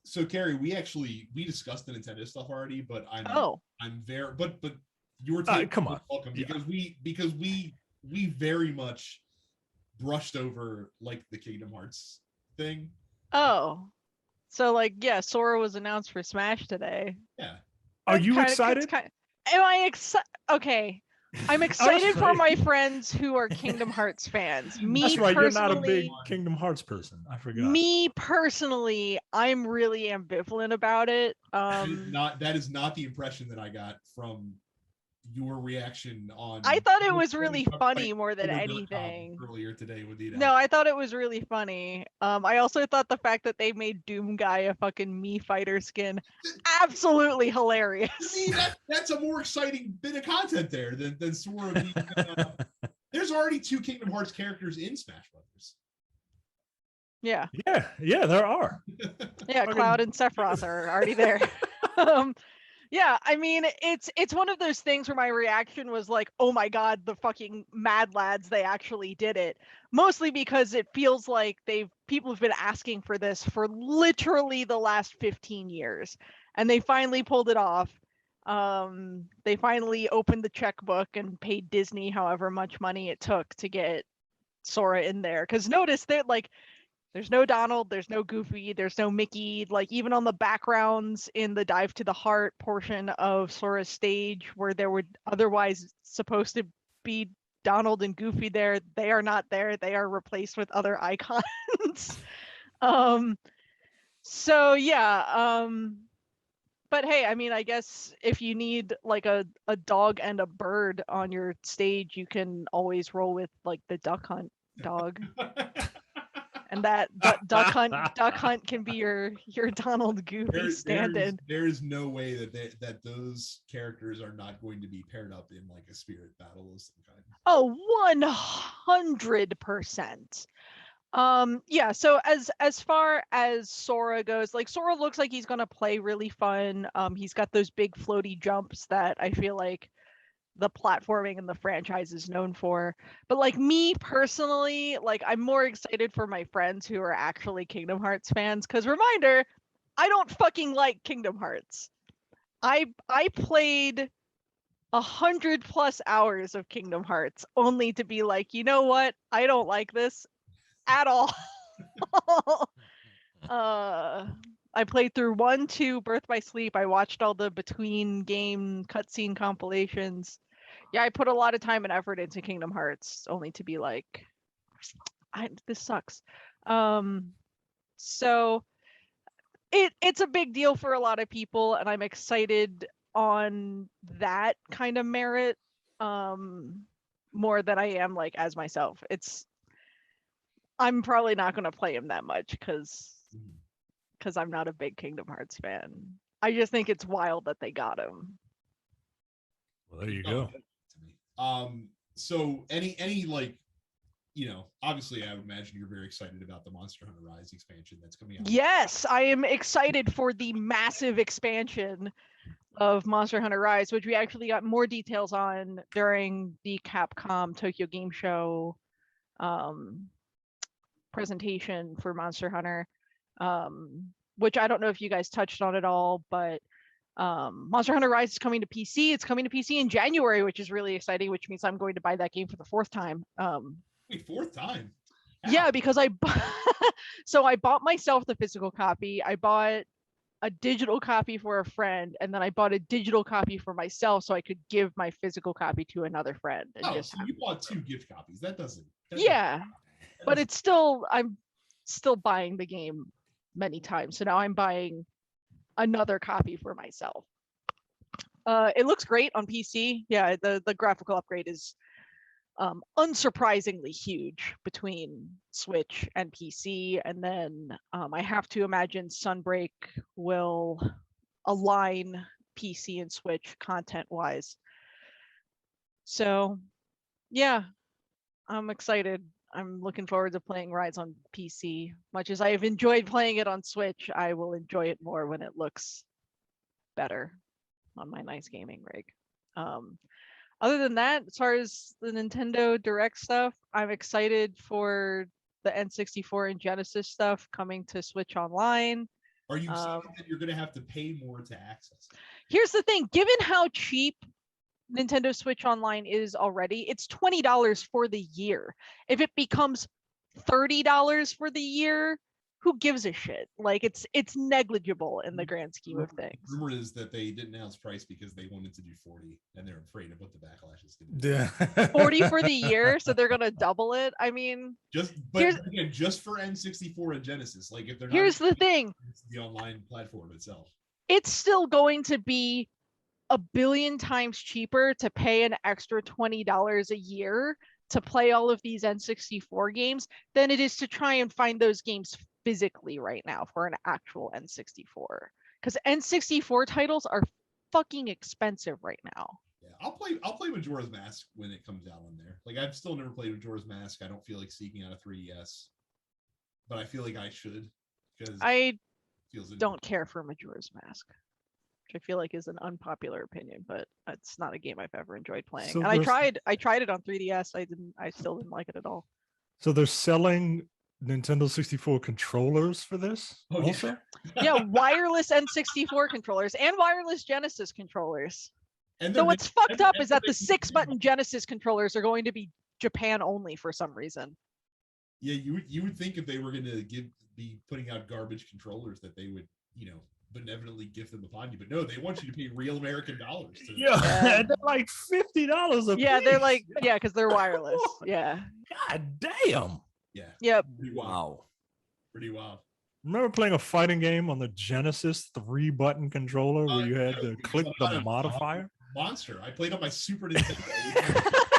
So Carrie, we discussed the Nintendo stuff already, but I'm very but your take come on, welcome because we very much brushed over like the Kingdom Hearts thing. Oh. So Sora was announced for Smash today. Yeah. Are you excited? Am I excited? Okay. I'm excited for my friends who are Kingdom Hearts fans. That's right. You're not a big Kingdom Hearts person. I forgot. Me personally, I'm really ambivalent about it. That is not the impression that I got from your reaction on. I thought it was really funny more than anything. Earlier today with the No, I thought it was really funny. I also thought the fact that they made Doom Guy a fucking Mii Fighter skin absolutely hilarious. I mean, that's a more exciting bit of content there than Sora. There's already 2 Kingdom Hearts characters in Smash Brothers. Yeah, there are. Yeah, Cloud and Sephiroth are already there. Yeah, I mean, it's one of those things where my reaction was like, oh my god, the fucking mad lads, they actually did it. Mostly because it feels like people have been asking for this for literally the last 15 years. And they finally pulled it off. They finally opened the checkbook and paid Disney however much money it took to get Sora in there. Because notice that there's no Donald, there's no Goofy, there's no Mickey. Like even on the backgrounds in the Dive to the Heart portion of Sora's stage where there would otherwise supposed to be Donald and Goofy there, they are not there. They are replaced with other icons. So yeah, but hey, I mean, I guess if you need like a dog and a bird on your stage, you can always roll with like the Duck Hunt dog. And that Duck Hunt can be your Donald Goofy stand-in. There is no way that those characters are not going to be paired up in like a spirit battle of some kind. Oh, 100%. Yeah, so as far as Sora goes, like Sora looks like he's gonna play really fun. He's got those big floaty jumps that I feel like the platforming in the franchise is known for. But like me personally, like I'm more excited for my friends who are actually Kingdom Hearts fans, because reminder, I don't fucking like Kingdom Hearts. I played 100+ hours of Kingdom Hearts only to be like, you know what, I don't like this at all. I played through 1, 2, Birth by Sleep. I watched all the between game cutscene compilations. Yeah, I put a lot of time and effort into Kingdom Hearts, only to be like, this sucks. So it's a big deal for a lot of people, and I'm excited on that kind of merit, more than I am like as myself. I'm probably not going to play him that much because I'm not a big Kingdom Hearts fan. I just think it's wild that they got him. Well, there you go. So any like, obviously I would imagine you're very excited about the Monster Hunter Rise expansion that's coming out. Yes, I am excited for the massive expansion of Monster Hunter Rise, which we actually got more details on during the Capcom Tokyo Game Show presentation for Monster Hunter, which I don't know if you guys touched on at all, but Monster Hunter Rise is coming to PC. It's coming to PC in January, which is really exciting, which means I'm going to buy that game for the fourth time. Wait, fourth time? How? Yeah, because so I bought myself the physical copy. I bought a digital copy for a friend, and then I bought a digital copy for myself so I could give my physical copy to another friend. And so you bought 2 gift copies. That doesn't. But it's still, I'm still buying the game many times. So now I'm buying another copy for myself. It looks great on PC. Yeah, the graphical upgrade is unsurprisingly huge between Switch and PC. And then I have to imagine Sunbreak will align PC and Switch content-wise. So, yeah, I'm excited. I'm looking forward to playing Rise on PC. Much as I have enjoyed playing it on Switch, I will enjoy it more when it looks better on my nice gaming rig. Other than that, as far as the Nintendo Direct stuff, I'm excited for the N64 and Genesis stuff coming to Switch Online. Are you saying that you're going to have to pay more to access it? Here's the thing, given how cheap Nintendo Switch Online is already, it's $20 for the year. If it becomes $30 for the year, who gives a shit? Like, it's negligible in the grand scheme of things. The rumor is that they didn't announce price because they wanted to do 40 and they're afraid of what the backlash is going to be. Yeah. 40 for the year, so they're gonna double it. I mean, just for N64 and Genesis. Like, if they're not, here's the thing, it's the online platform itself. It's still going to be a billion times cheaper to pay an extra $20 a year to play all of these N64 games than it is to try and find those games physically right now for an actual N64. Because N64 titles are fucking expensive right now. Yeah, I'll play Majora's Mask when it comes out on there. Like, I've still never played Majora's Mask. I don't feel like seeking out a 3DS, but I feel like I should, because I don't care for Majora's Mask, which I feel like is an unpopular opinion, but it's not a game I've ever enjoyed playing. So and I tried it on 3DS. I still didn't like it at all. So they're selling Nintendo 64 controllers for this also? Yeah, wireless N64 controllers and wireless Genesis controllers. And so what's fucked up is that the 6-button Genesis controllers are going to be Japan only for some reason. Yeah, you would think if they were going to be putting out garbage controllers that they would, benevolently gift them upon you, but no, they want you to pay real American dollars. Yeah, they're like $50 a piece. Yeah, they're like, because they're wireless. Yeah. God damn. Yeah. Yep. Pretty wild. Remember playing a fighting game on the Genesis 3-button controller where you had to click the modifier? Monster. I played on my Super Nintendo.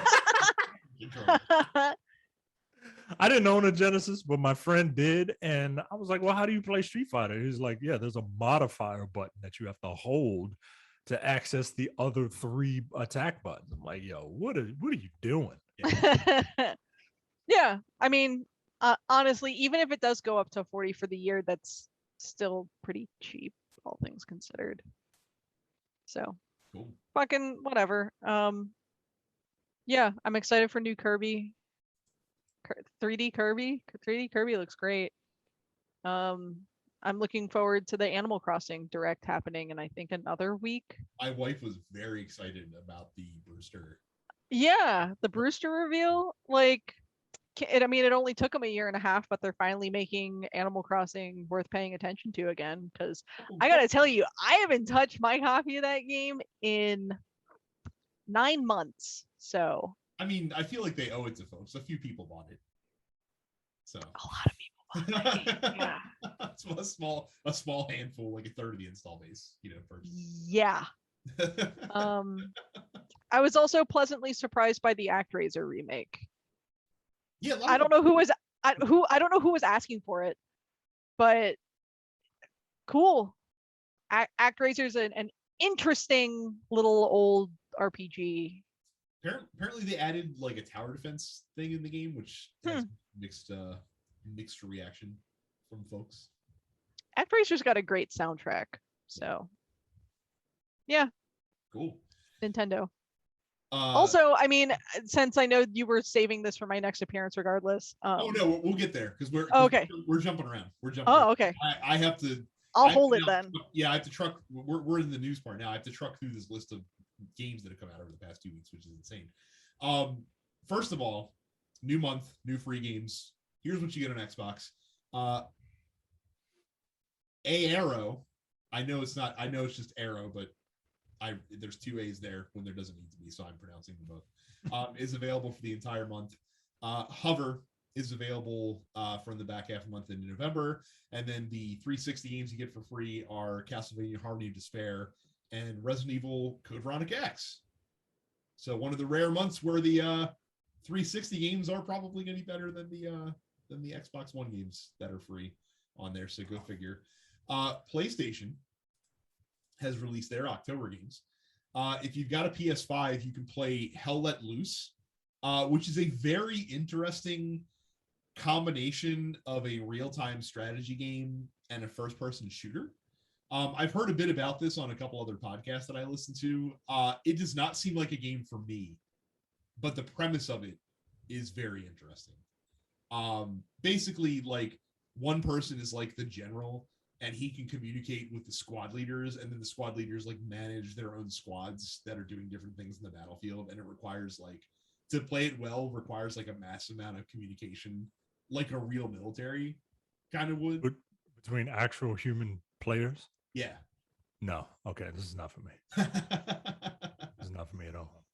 I didn't own a Genesis, but my friend did, and I was like, well, how do you play Street Fighter? He's like, yeah, there's a modifier button that you have to hold to access the other 3 attack buttons. I'm like, yo, what are you doing? Yeah, I mean, honestly, even if it does go up to 40 for the year, that's still pretty cheap, all things considered. So, cool. Fucking whatever. Yeah, I'm excited for new Kirby. 3D Kirby looks great. I'm looking forward to the Animal Crossing Direct happening in I think another week. My wife was very excited about the Brewster. Yeah, the Brewster reveal. Like, it only took them a year and a half, but they're finally making Animal Crossing worth paying attention to again. Because I gotta tell you, I haven't touched my copy of that game in 9 months. So I mean, I feel like they owe it to folks. A few people bought it, so a lot of people bought it. Yeah. So a small handful, like a third of the install base, purchased. Yeah. I was also pleasantly surprised by the ActRaiser remake. Yeah, I don't know who was asking for it, but cool. ActRaiser's an interesting little old RPG. Apparently, they added like a tower defense thing in the game, which has mixed reaction from folks. ActRaiser's got a great soundtrack, so yeah. Cool. Nintendo. Also, I mean, since I know you were saving this for my next appearance, regardless. Oh no, we'll get there because we're jumping around. Okay. I have to. I'll hold it then. Yeah, I have to truck. We're in the news part now. I have to truck through this list of games that have come out over the past 2 weeks, which is insane. First of all, new month, new free games. Here's what you get on Xbox. Arrow. I know it's just Arrow, but there's 2 A's there when there doesn't need to be, so I'm pronouncing them both. Is available for the entire month. Hover is available from the back half of the month in November, and then the 360 games you get for free are Castlevania Harmony of Despair and Resident Evil Code Veronica X. So one of the rare months where the 360 games are probably going to be better than the Xbox One games that are free on there. So go figure. PlayStation has released their October games. If you've got a PS5, you can play Hell Let Loose, which is a very interesting combination of a real-time strategy game and a first-person shooter. I've heard a bit about this on a couple other podcasts that I listen to. It does not seem like a game for me, but the premise of it is very interesting. Basically, like, one person is like the general, and he can communicate with the squad leaders, and then the squad leaders like manage their own squads that are doing different things in the battlefield. And it requires to play it well requires like a massive amount of communication, like a real military kind of would. Between actual human players? Yeah. No. Okay, this is not for me. This is not for me at all.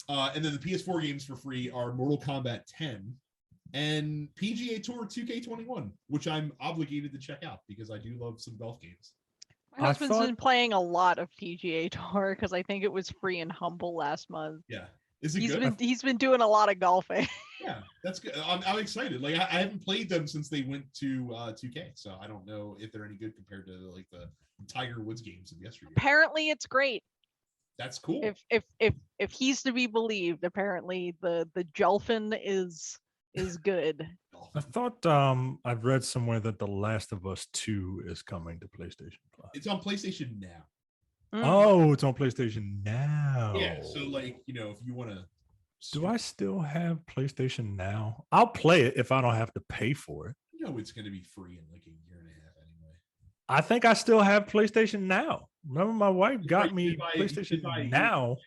And then the PS4 games for free are Mortal Kombat 10 and PGA Tour 2K21, which I'm obligated to check out because I do love some golf games. My husband's been playing a lot of PGA Tour because I think it was free and Humble last month. Yeah. Is it good? He's been doing a lot of golfing. Yeah, that's good. I'm excited. Like I haven't played them since they went to 2K, so I don't know if they're any good compared to like the Tiger Woods games of yesterday. Apparently, it's great. That's cool. If he's to be believed, apparently the Jelfin is good. I thought I've read somewhere that The Last of Us 2 is coming to PlayStation Plus. It's on PlayStation now. Oh, it's on PlayStation now. Yeah, so like, if you want to. Do I still have PlayStation Now? I'll play it if I don't have to pay for it. It's going to be free in like a year and a half anyway. I think I still have PlayStation Now. Remember, my wife got me PlayStation Now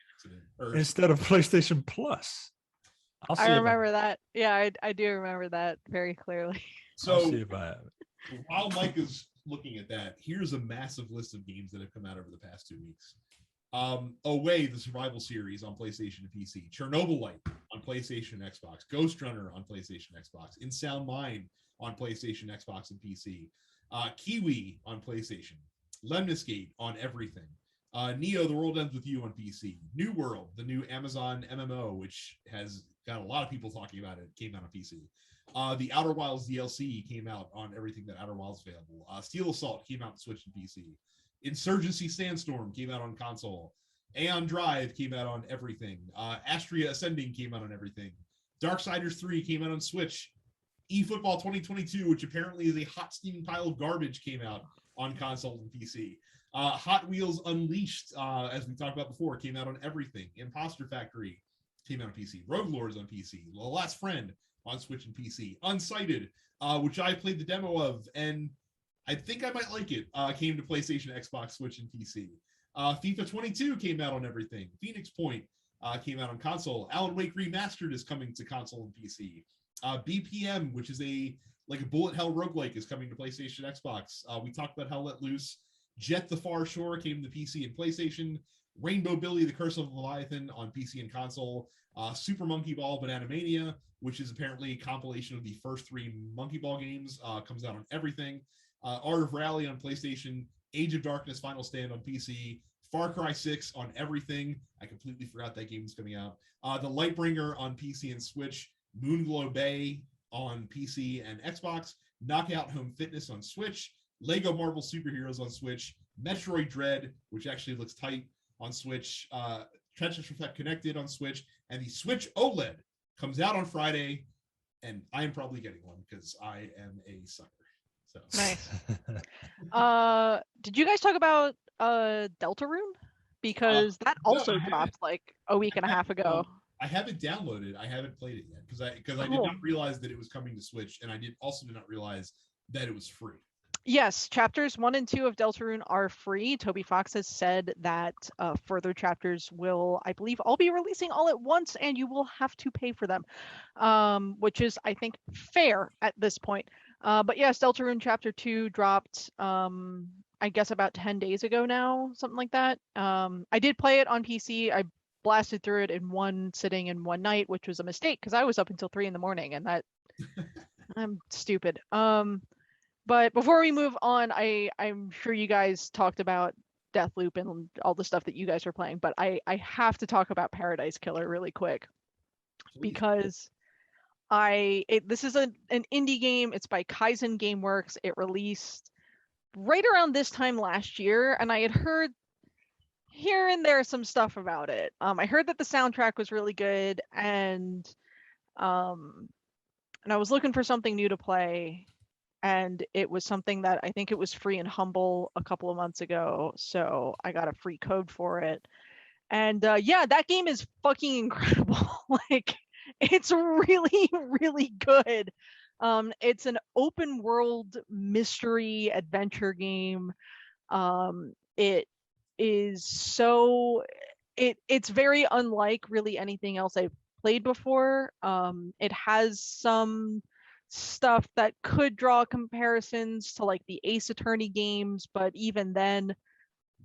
instead of PlayStation Plus. I remember that. Yeah, I do remember that very clearly. So I'll see if I have it. While Mike is looking at that, here's a massive list of games that have come out over the past 2 weeks. Away, the survival series on PlayStation and PC. Chernobylite on PlayStation and Xbox. Ghost Runner on PlayStation and Xbox. In Sound Mind on PlayStation, Xbox, and PC. Kiwi on PlayStation. Lemniscate on everything. Neo, The World Ends With You on PC. New World, the new Amazon MMO, which has got a lot of people talking about it, came out on PC. The Outer Wilds DLC came out on everything that Outer Wilds is available. Steel Assault came out on Switch and PC. Insurgency Sandstorm came out on console. Aeon Drive came out on everything. Astria Ascending came out on everything. Darksiders 3 came out on Switch. eFootball 2022, which apparently is a hot steaming pile of garbage, came out on console and PC. Hot Wheels Unleashed, as we talked about before, came out on everything. Imposter Factory came out on PC. Rogue Lords on PC. The Last Friend on Switch and PC. Unsighted, which I played the demo of, and I think I might like it. Came to PlayStation, Xbox, Switch, and PC. FIFA 22 came out on everything. Phoenix Point came out on console. Alan Wake Remastered is coming to console and PC. BPM, which is a bullet hell roguelike, is coming to PlayStation, Xbox. We talked about Hell Let Loose. Jet the Far Shore came to PC and PlayStation. Rainbow Billy: The Curse of Leviathan on PC and console, Super Monkey Ball Banana Mania, which is apparently a compilation of the first 3 Monkey Ball games, comes out on everything, Art of Rally on PlayStation, Age of Darkness Final Stand on PC, Far Cry 6 on everything. I completely forgot that game was coming out. The Lightbringer on PC and Switch, Moonglow Bay on PC and Xbox, Knockout Home Fitness on Switch, Lego Marvel Superheroes on Switch, Metroid Dread, which actually looks tight, on Switch, Tetris Effect Connected on Switch, and the Switch OLED comes out on Friday, and I am probably getting one because I am a sucker. So Nice. Did you guys talk about Deltarune? Because that also dropped like a week and a half ago. I haven't downloaded. I haven't played it yet because I did not realize that it was coming to Switch, and I did not realize that it was free. Yes, chapters 1 and 2 of Deltarune are free. Toby Fox has said that further chapters will, I believe, all be releasing all at once, and you will have to pay for them, which is, I think, fair at this point. But yes, Deltarune Chapter 2 dropped, I guess, about 10 days ago now, something like that. I did play it on PC. I blasted through it in one sitting in one night, which was a mistake because I was up until 3 in the morning, and that I'm stupid. But before we move on, I'm sure you guys talked about Deathloop and all the stuff that you guys are playing, but I have to talk about Paradise Killer really quick. Please. Because this is an indie game. It's by Kaizen Gameworks. It released right around this time last year, and I had heard here and there some stuff about it. I heard that the soundtrack was really good, and I was looking for something new to play. And it was something that I think it was free in Humble a couple of months ago, so I got a free code for it. And yeah, that game is fucking incredible. Like, it's really, really good. It's an open world mystery adventure game. It is so it's very unlike really anything else I've played before. It has some stuff that could draw comparisons to like the Ace Attorney games, but even then,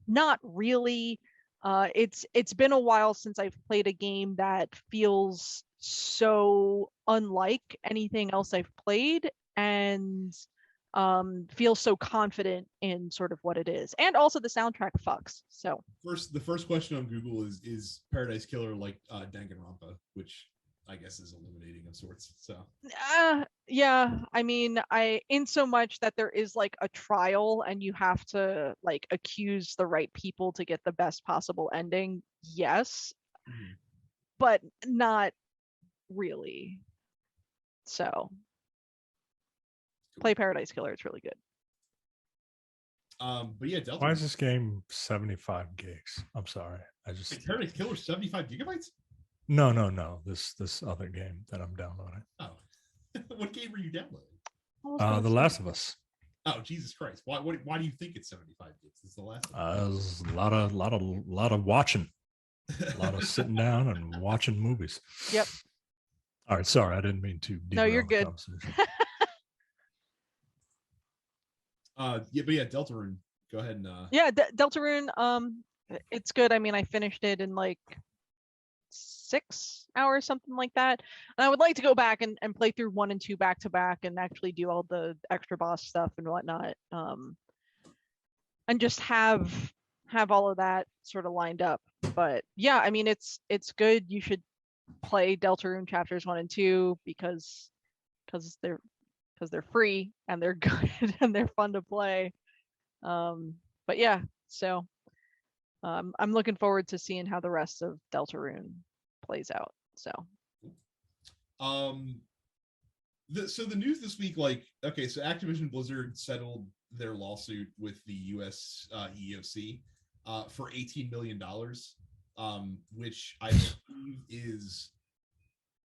not really. It's been a while since I've played a game that feels so unlike anything else I've played, and feels so confident in sort of what it is. And also the soundtrack fucks. So the first question on Google is Paradise Killer like Danganronpa, which I guess is illuminating of sorts. So yeah, I mean, in so much that there is like a trial and you have to like accuse the right people to get the best possible ending. Yes, but not really. So play Paradise Killer. It's really good. But yeah, Why is this game 75 gigs? I'm sorry. Paradise Killer 75 gigabytes? No. This other game that I'm downloading. Oh, what game are you downloading? The Last of Us. Oh, Jesus Christ! Why do you think it's 75 gigs? It's The Last of Us. A lot of watching, a lot of sitting down and watching movies. Yep. All right, sorry, I didn't mean to. No, you're good. But yeah, Deltarune. Go ahead and. Yeah, Deltarune. It's good. I mean, I finished it in like 6 hours, something like that. And I would like to go back and play through 1 and 2 back to back and actually do all the extra boss stuff and whatnot. And just have all of that sort of lined up. But yeah, I mean, it's good. You should play Deltarune chapters 1 and 2 because they're free and they're good and they're fun to play. But yeah, so I'm looking forward to seeing how the rest of Deltarune plays out. So the news this week, like, okay, so Activision Blizzard settled their lawsuit with the US EEOC for $18 million, which I believe is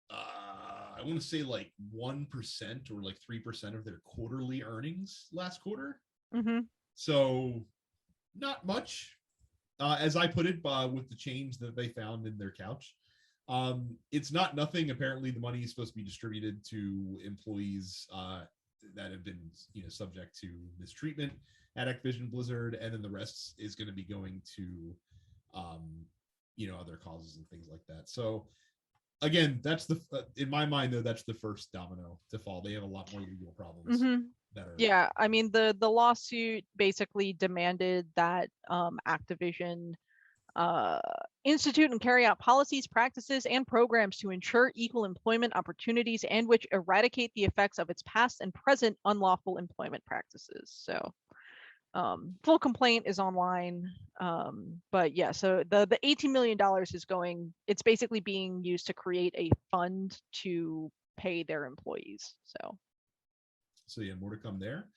I want to say like 1% or like 3% of their quarterly earnings last quarter. So not much, as I put it, with the change that they found in their couch. It's not nothing. Apparently, the money is supposed to be distributed to employees that have been, subject to mistreatment at Activision Blizzard, and then the rest is going to be going to other causes and things like that. So again, that's in my mind though, that's the first domino to fall. They have a lot more legal problems that are. Yeah, I mean the lawsuit basically demanded that Activision institute and carry out policies, practices, and programs to ensure equal employment opportunities and which eradicate the effects of its past and present unlawful employment practices. So full complaint is online. But yeah, so the $18 million it's basically being used to create a fund to pay their employees. So yeah, more to come there.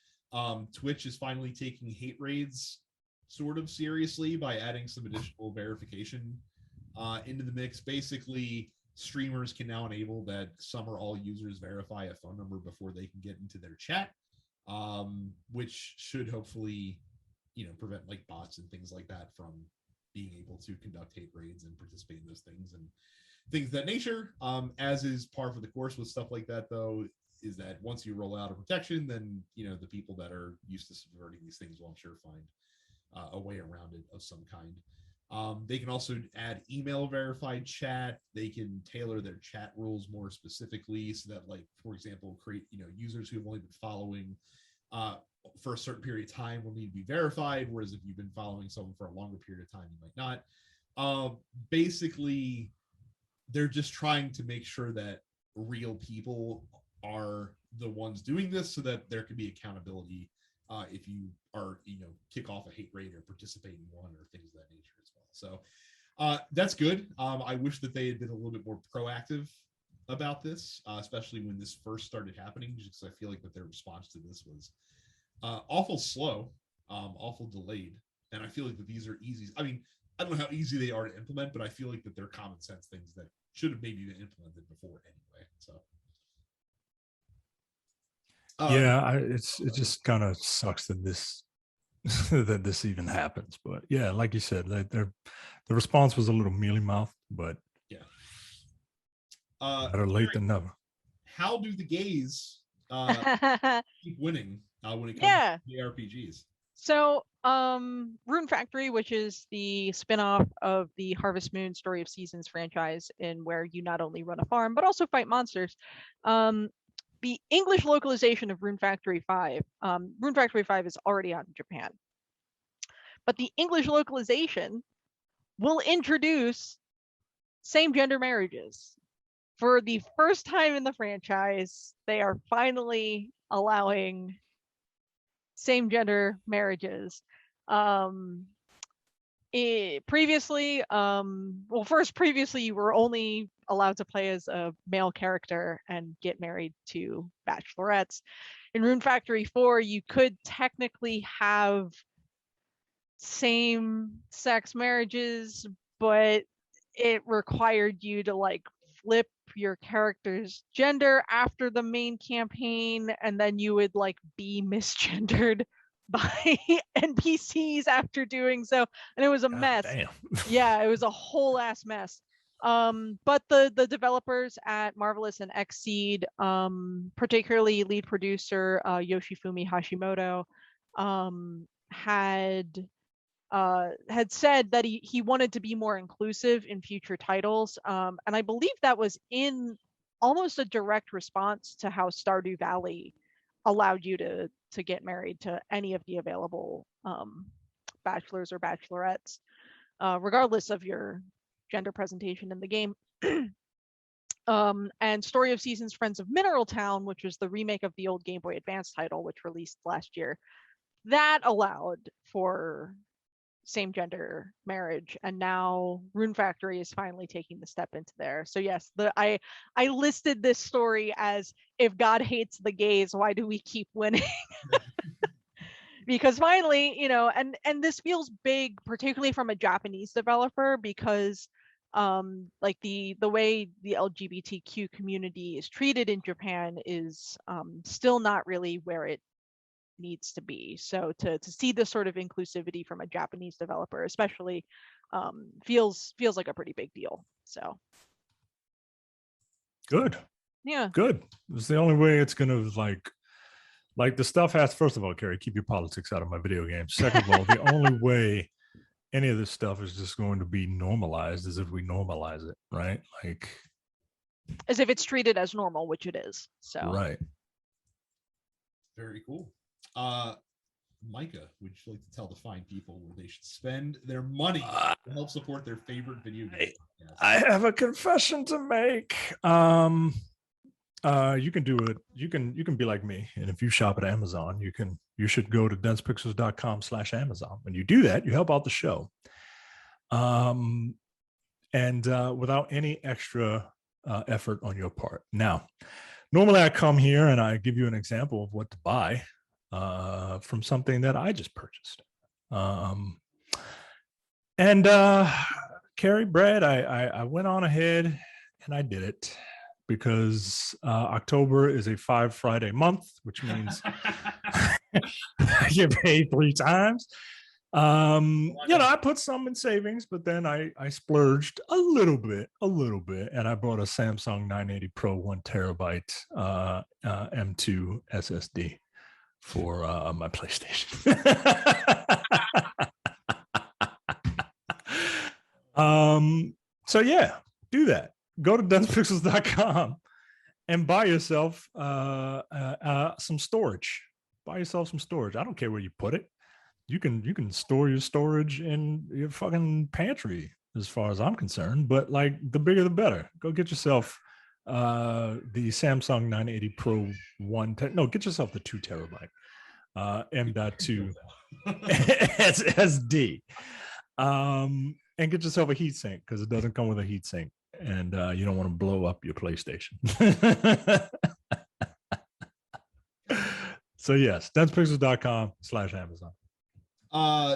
Twitch is finally taking hate raids sort of seriously by adding some additional verification into the mix. Basically, streamers can now enable that some or all users verify a phone number before they can get into their chat, which should hopefully, prevent like bots and things like that from being able to conduct hate raids and participate in those things and things of that nature. As is par for the course with stuff like that, though, is that once you roll out a protection, then the people that are used to subverting these things will, I'm sure, find a way around it of some kind. They can also add email verified chat. They can tailor their chat rules more specifically so that, like, for example, create users who have only been following for a certain period of time will need to be verified, whereas if you've been following someone for a longer period of time, you might not. Basically, they're just trying to make sure that real people are the ones doing this so that there can be accountability if you are, kick off a hate raid or participate in one or things of that nature as well. So that's good. I wish that they had been a little bit more proactive about this, especially when this first started happening, just because I feel like that their response to this was awful slow, awful delayed. And I feel like that these are easy. I mean, I don't know how easy they are to implement, but I feel like that they're common sense things that should have maybe been implemented before anyway. So. It just kind of sucks that this that this even happens. But yeah, like you said, the response was a little mealy mouthed, but yeah, better late than never. How do the gays keep winning when it comes to JRPGs? So Rune Factory, which is the spin-off of the Harvest Moon Story of Seasons franchise, in where you not only run a farm but also fight monsters. The English localization of Rune Factory 5, Rune Factory 5 is already out in Japan. But the English localization will introduce same-gender marriages. For the first time in the franchise, they are finally allowing same-gender marriages. Previously, you were only allowed to play as a male character and get married to bachelorettes. In Rune Factory 4, you could technically have same-sex marriages, but it required you to like flip your character's gender after the main campaign, and then you would like be misgendered by NPCs after doing so, and it was a mess. Damn. Yeah, it was a whole ass mess. But the developers at Marvelous and Xseed, particularly lead producer Yoshifumi Hashimoto, had said that he wanted to be more inclusive in future titles, and I believe that was in almost a direct response to how Stardew Valley allowed you to get married to any of the available bachelors or bachelorettes, regardless of your gender presentation in the game. And Story of Seasons Friends of Mineral Town, which was the remake of the old Game Boy Advance title, which released last year, that allowed for same gender marriage, and now Rune Factory is finally taking the step into there. So yes, I listed this story as, if God hates the gays, why do we keep winning? Because finally, and this feels big, particularly from a Japanese developer, because like the way the LGBTQ community is treated in Japan is still not really where it needs to be. So to see this sort of inclusivity from a Japanese developer especially feels like a pretty big deal. So good. It's the only way it's gonna like the stuff has, first of all, Carrie, keep your politics out of my video games. Second of all, the only way any of this stuff is just going to be normalized as if we normalize it, right? Like, as if it's treated as normal, which it is. So right. Very cool. Micah, would you like to tell the fine people where they should spend their money to help support their favorite video game podcast? I have a confession to make. You can do it. You can be like me, and if you shop at Amazon, you should go to densepixels.com/Amazon. When you do that, you help out the show. And without any extra effort on your part. Now, normally I come here and I give you an example of what to buy from something that I just purchased. Carrie, Brad, I went on ahead and I did it because October is a 5 Friday month, which means I get paid 3 times. I put some in savings, but then I splurged a little bit, and I bought a Samsung 980 Pro 1 terabyte M2 SSD for my PlayStation. So yeah, do that. Go to densepixels.com and buy yourself some storage. Buy yourself some storage. I don't care where you put it. You can store your storage in your fucking pantry, as far as I'm concerned. But like, the bigger the better. Go get yourself the Samsung 980 Pro 1. Get yourself the 2 terabyte M.2 SSD. And get yourself a heatsink, because it doesn't come with a heatsink, and you don't want to blow up your PlayStation. So yes, densepixels.com/Amazon.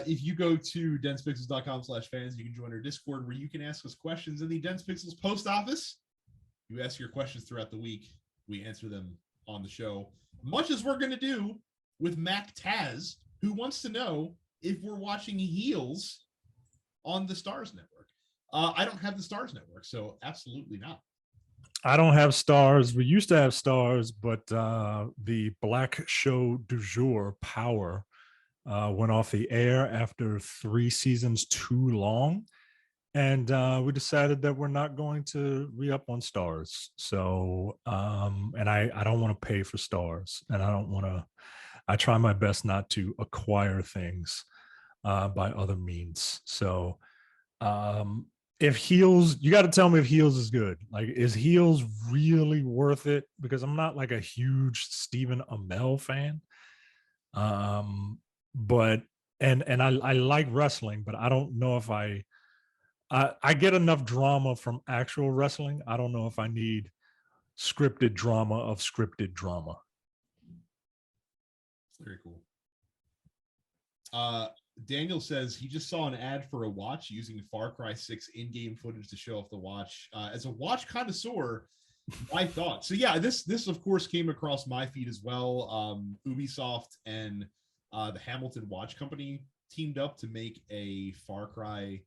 If you go to densepixels.com/fans, you can join our Discord where you can ask us questions in the Dense Pixels post office. You ask your questions throughout the week. We answer them on the show, much as we're going to do with Mac Taz, who wants to know if we're watching Heels on the Stars Network. I don't have the Stars Network, so absolutely not. I don't have Stars. We used to have Stars, but the black show du jour, Power, went off the air after 3 seasons too long. And we decided that we're not going to re-up on Stars. So, and I don't want to pay for Stars, and I try my best not to acquire things by other means. So if Heels, you got to tell me if Heels is good. Like, is Heels really worth it? Because I'm not like a huge Stephen Amell fan. But I like wrestling, but I don't know if I get enough drama from actual wrestling. I don't know if I need scripted drama of scripted drama. Very cool. Daniel says he just saw an ad for a watch using Far Cry 6 in-game footage to show off the watch. As a watch connoisseur, my thoughts. So yeah, this of course came across my feed as well. Ubisoft and the Hamilton Watch Company teamed up to make a Far Cry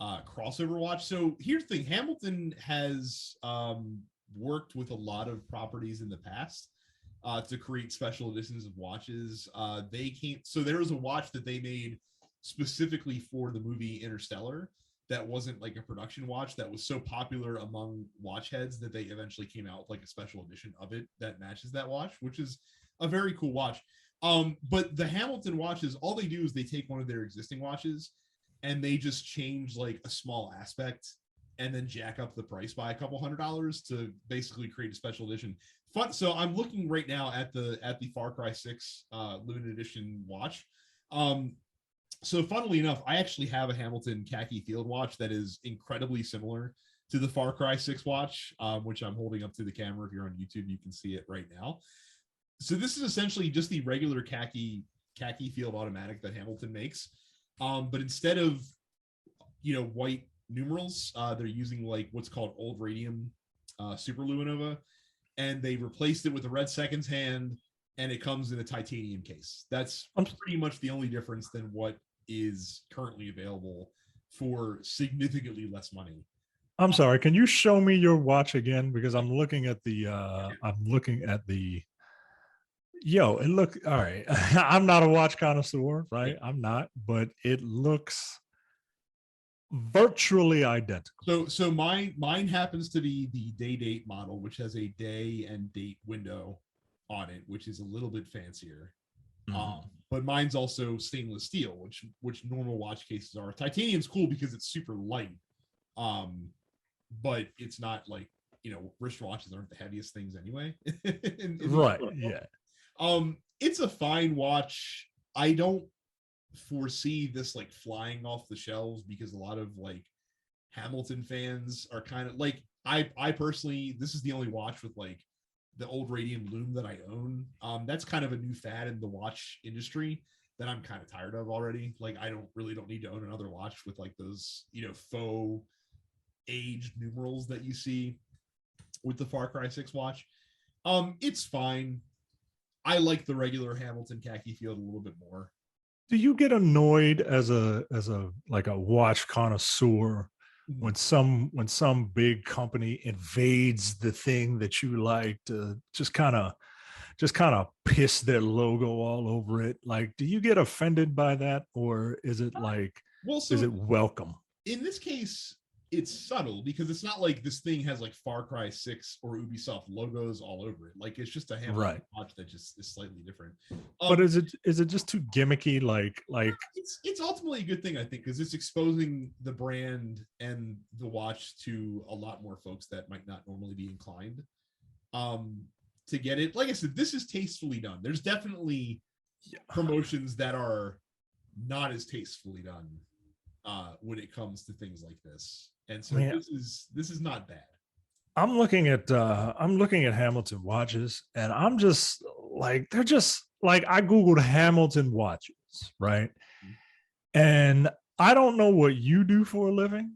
crossover watch. So here's the thing: Hamilton has worked with a lot of properties in the past to create special editions of watches. So there was a watch that they made specifically for the movie Interstellar that wasn't like a production watch, that was so popular among watch heads that they eventually came out with like a special edition of it that matches that watch, which is a very cool watch. But the Hamilton watches, all they do is they take one of their existing watches and they just change like a small aspect and then jack up the price by a couple $100 to basically create a special edition. Fun. So I'm looking right now at the Far Cry 6 limited edition watch. So funnily enough, I actually have a Hamilton khaki field watch that is incredibly similar to the Far Cry 6 watch, which I'm holding up to the camera. If you're on YouTube, you can see it right now. So this is essentially just the regular khaki field automatic that Hamilton makes. But instead of, white numerals, they're using like what's called old radium super luminova, and they replaced it with a red seconds hand, and it comes in a titanium case. That's pretty much the only difference than what is currently available for significantly less money. I'm sorry, can you show me your watch again? Because I'm looking at the it look all right. I'm not a watch connoisseur, right? I'm not, but it looks virtually identical. So mine happens to be the day date model, which has a day and date window on it, which is a little bit fancier. But mine's also stainless steel, which normal watch cases are. Titanium's cool because it's super light, but it's not like, wristwatches aren't the heaviest things anyway. Right. Yeah. It's a fine watch. I don't foresee this like flying off the shelves because a lot of like Hamilton fans are kind of like, I personally, this is the only watch with like the old radium lume that I own. That's kind of a new fad in the watch industry that I'm kind of tired of already. Like, I don't need to own another watch with like those, faux aged numerals that you see with the Far Cry 6 watch. It's fine. I like the regular Hamilton khaki field a little bit more. Do you get annoyed as a like a watch connoisseur when some big company invades the thing that you like to just kind of piss their logo all over it? Like, do you get offended by that, or is it like, is it welcome? In this case, it's subtle because it's not like this thing has like Far Cry 6 or Ubisoft logos all over it. Like, it's just a Hamilton watch that just is slightly different. But is it just too gimmicky? Like it's ultimately a good thing, I think, because it's exposing the brand and the watch to a lot more folks that might not normally be inclined to get it. Like I said, this is tastefully done. There's definitely promotions that are not as tastefully done when it comes to things like this. And so this is not bad. I'm looking at Hamilton watches, and I'm just like, they're just like, I Googled Hamilton watches, right? And I don't know what you do for a living,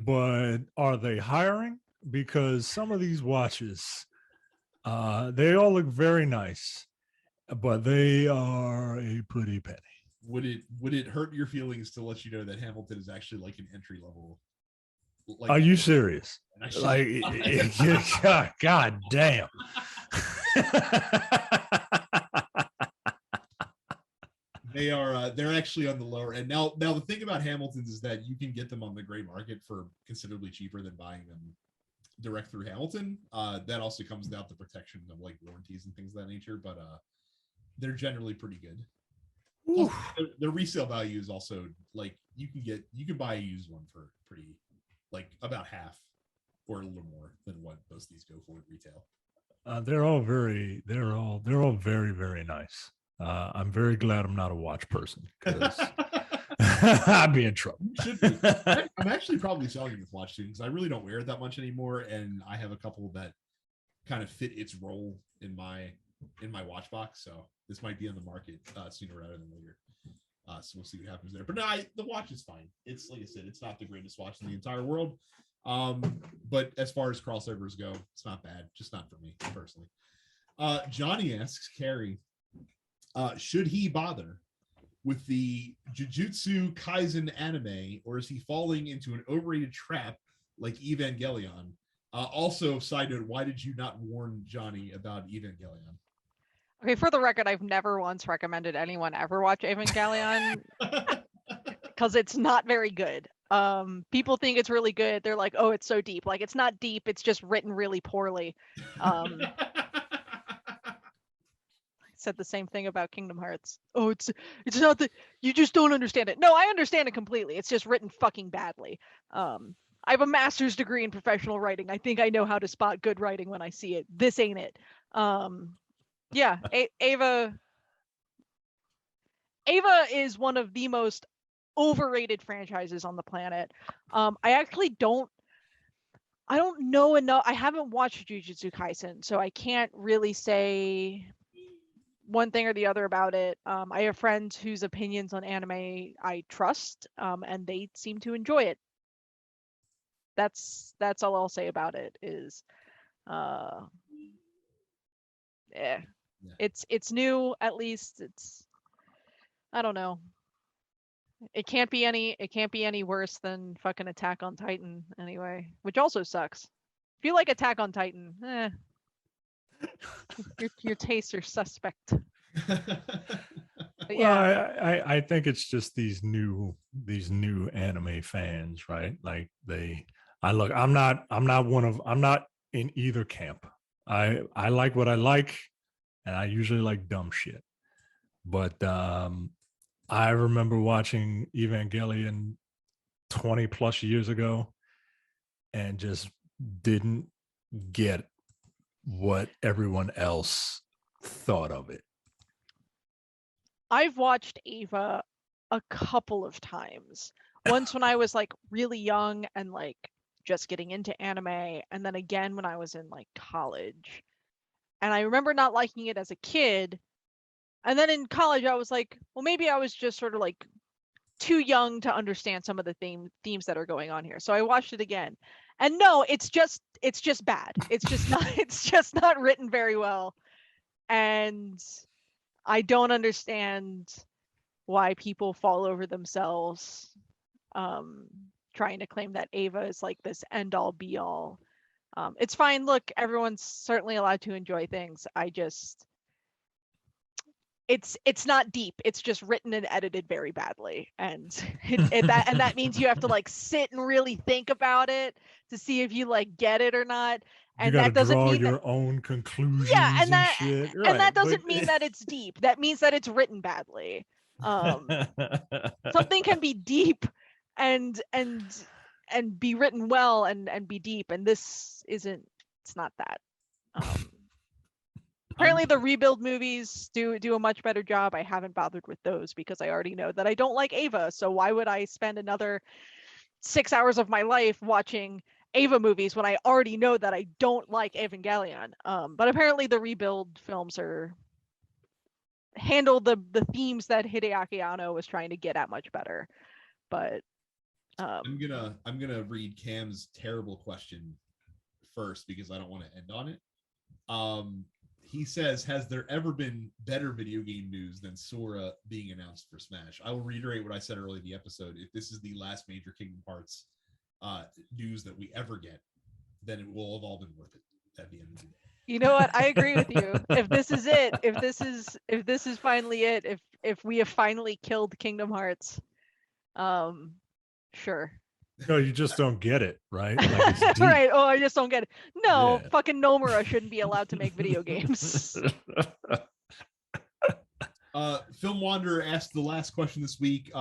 but are they hiring? Because some of these watches, they all look very nice, but they are a pretty penny. Would it hurt your feelings to let you know that Hamilton is actually like an entry level? Like, are you serious? Like, God damn. They're actually on the lower end. Now the thing about Hamiltons is that you can get them on the gray market for considerably cheaper than buying them direct through Hamilton. That also comes without the protection of like warranties and things of that nature, but they're generally pretty good. Also, their resale value is also like, you can buy a used one for pretty, like, about half or a little more than what most of these go for at retail. They're all very, very nice. I'm very glad I'm not a watch person, because I'd be in trouble. Should be. I'm actually probably selling this watch soon because I really don't wear it that much anymore, and I have a couple that kind of fit its role in my watch box. So this might be on the market sooner rather than later. So we'll see what happens there. But no, the watch is fine. It's, like I said, it's not the greatest watch in the entire world. But as far as crossovers go, it's not bad. Just not for me personally. Johnny asks Carrie, should he bother with the Jujutsu Kaisen anime, or is he falling into an overrated trap like Evangelion? Also, side note, why did you not warn Johnny about Evangelion? Okay, for the record, I've never once recommended anyone ever watch Evangelion because it's not very good. People think it's really good. They're like, oh, it's so deep. Like, it's not deep. It's just written really poorly. Said the same thing about Kingdom Hearts. Oh, it's not that you just don't understand it. No, I understand it completely. It's just written fucking badly. I have a master's degree in professional writing. I think I know how to spot good writing when I see it. This ain't it. Yeah, Ava is one of the most overrated franchises on the planet. I don't know enough. I haven't watched Jujutsu Kaisen, so I can't really say one thing or the other about it. I have friends whose opinions on anime I trust, and they seem to enjoy it. That's all I'll say about it. Is yeah. It's new, at least. It's, I don't know. It can't be any worse than fucking Attack on Titan anyway, which also sucks. If you like Attack on Titan, your tastes are suspect. Well, Yeah. I think it's just these new anime fans, right? Like I'm not in either camp. I like what I like, and I usually like dumb shit. But I remember watching Evangelion 20 plus years ago and just didn't get what everyone else thought of it. I've watched Ava a couple of times. Once when I was like really young and like just getting into anime, and then again when I was in like college. And I remember not liking it as a kid. And then in college, I was like, well, maybe I was just sort of like too young to understand some of the themes that are going on here. So I watched it again. And no, it's just bad. It's just not it's just not written very well. And I don't understand why people fall over themselves trying to claim that Ava is like this end all be all. It's fine. Look, everyone's certainly allowed to enjoy things. I just it's not deep. It's just written and edited very badly, and that means you have to like sit and really think about it to see if you like get it or not. You And got to that doesn't draw mean that your own yeah, conclusions and shit, and right? that doesn't mean that it's deep. That means that it's written badly. Something can be deep and be written well and be deep, and this isn't. It's not that. Apparently the rebuild movies do a much better job. I haven't bothered with those because I already know that I don't like Ava, so why would I spend another 6 hours of my life watching Ava movies when I already know that I don't like Evangelion? But apparently the rebuild films handle the themes that Hideaki Anno was trying to get at much better. But I'm gonna read Cam's terrible question first because I don't want to end on it. He says, has there ever been better video game news than Sora being announced for Smash? I will reiterate what I said earlier in the episode. If this is the last major Kingdom Hearts news that we ever get, then it will have all been worth it at the end of the day. You know what? I agree with you. If this is it, if this is finally it, if we have finally killed Kingdom Hearts, sure. No, you just don't get it, right? Like it's deep. Right. Oh, I just don't get it. No, Yeah. fucking Nomura shouldn't be allowed to make video games. Film Wanderer asked the last question this week.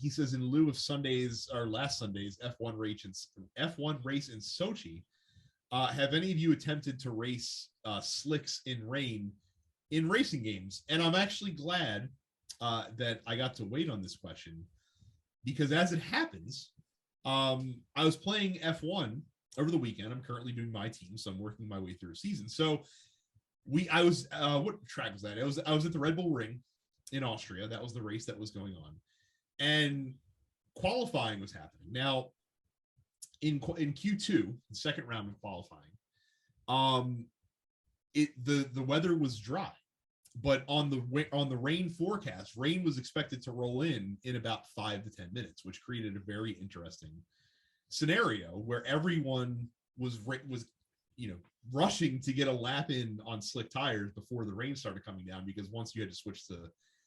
He says, in lieu of Sunday's or last Sunday's F1 race in Sochi, have any of you attempted to race slicks in rain in racing games? And I'm actually glad that I got to wait on this question because as it happens, I was playing F1 over the weekend. I'm currently doing my team, so I'm working my way through a season. So I was what track was that? I was at the Red Bull Ring in Austria. That was the race that was going on, and qualifying was happening. Now in Q2, the second round of qualifying, the weather was dry, but on the rain forecast, rain was expected to roll in about 5 to 10 minutes, which created a very interesting scenario where everyone was rushing to get a lap in on slick tires before the rain started coming down, because once you had to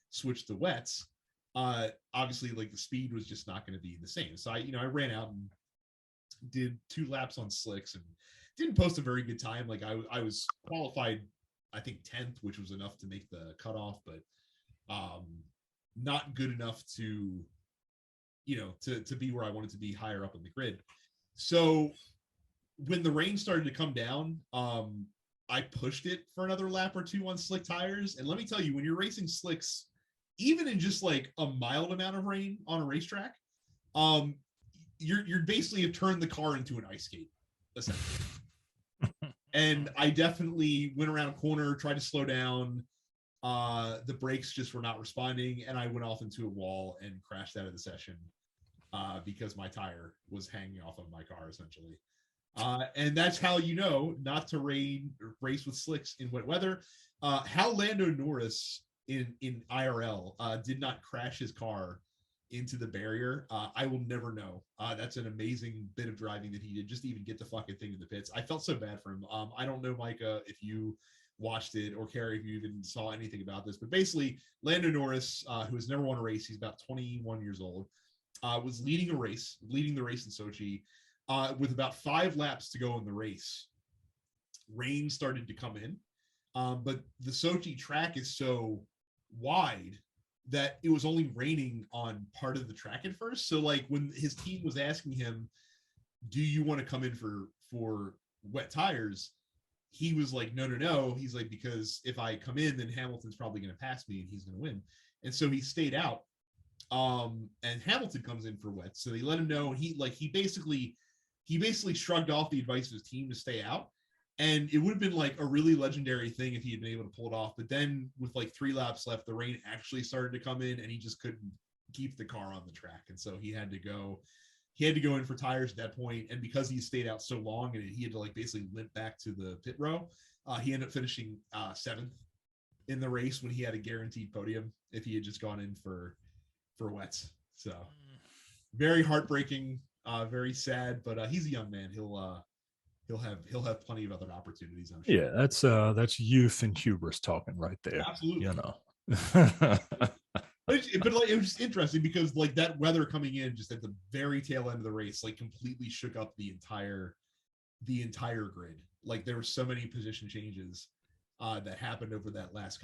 switch to wets, obviously like the speed was just not going to be the same. So I ran out and did 2 laps on slicks and didn't post a very good time. Like I was qualified, I think 10th, which was enough to make the cutoff, but not good enough to be where I wanted to be, higher up on the grid. So when the rain started to come down, I pushed it for another lap or 2 on slick tires. And let me tell you, when you're racing slicks, even in just like a mild amount of rain on a racetrack, you're basically have turned the car into an ice skate, essentially. And I definitely went around a corner, tried to slow down. The brakes just were not responding, and I went off into a wall and crashed out of the session because my tire was hanging off of my car, essentially. And that's how you know not to race with slicks in wet weather. How Lando Norris in IRL did not crash his car into the barrier, I will never know. That's an amazing bit of driving that he did, just to even get the fucking thing in the pits. I felt so bad for him. I don't know, Micah, if you watched it, or Carrie, if you even saw anything about this. But basically, Lando Norris, who has never won a race, he's about 21 years old, was leading the race in Sochi, with about 5 laps to go in the race. Rain started to come in, but the Sochi track is so wide that it was only raining on part of the track at first. So like when his team was asking him, do you want to come in for wet tires? He was like, no. He's like, because if I come in, then Hamilton's probably going to pass me and he's going to win. And so he stayed out. And Hamilton comes in for wet. So they let him know. He basically shrugged off the advice of his team to stay out. And it would have been like a really legendary thing if he had been able to pull it off. But then with like 3 laps left, the rain actually started to come in and he just couldn't keep the car on the track. And so he had to go in for tires at that point. And because he stayed out so long and he had to like basically limp back to the pit row, he ended up finishing 7th in the race when he had a guaranteed podium if he had just gone in for wets. So very heartbreaking, very sad, but he's a young man. He'll have plenty of other opportunities, I'm sure. Yeah, that's youth and hubris talking right there. Absolutely. You know. But like, it was just interesting because like that weather coming in just at the very tail end of the race like completely shook up the entire grid. Like there were so many position changes that happened over the last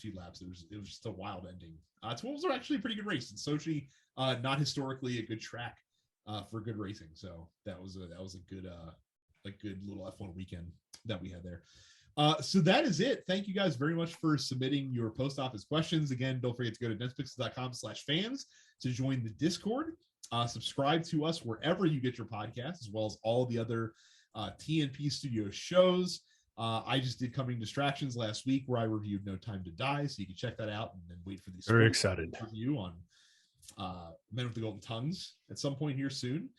few laps. It was just a wild ending. It was actually a pretty good race. And Sochi, not historically a good track for good racing. So that was a good little F1 weekend that we had there. So that is it. Thank you guys very much for submitting your post office questions. Again, don't forget to go to densepixels.com/fans to join the Discord. Subscribe to us wherever you get your podcasts, as well as all the other TNP Studio shows. I just did Coming Distractions last week where I reviewed No Time to Die, so you can check that out and then wait for the very excited review on Men with the Golden Tongues at some point here soon.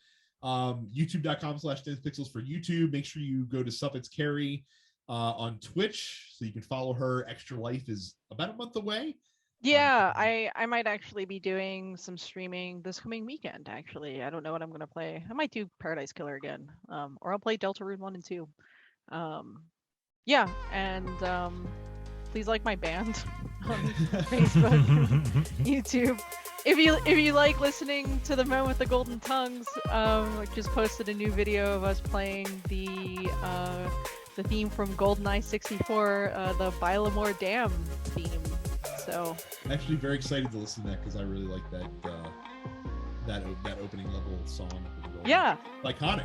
YouTube.com/densepixels for YouTube. Make sure you go to Suffix Carrie on Twitch so you can follow her. Extra Life is about a month away. Yeah, I might actually be doing some streaming this coming weekend, actually. I don't know what I'm going to play. I might do Paradise Killer again, or I'll play Deltarune 1 and 2. Yeah, and please like my band on Facebook, YouTube. If you like listening to the Men with the Golden Tongues, I just posted a new video of us playing the theme from GoldenEye 64, the Bylamore Dam theme. So I'm actually very excited to listen to that because I really like that opening level song. Yeah, iconic.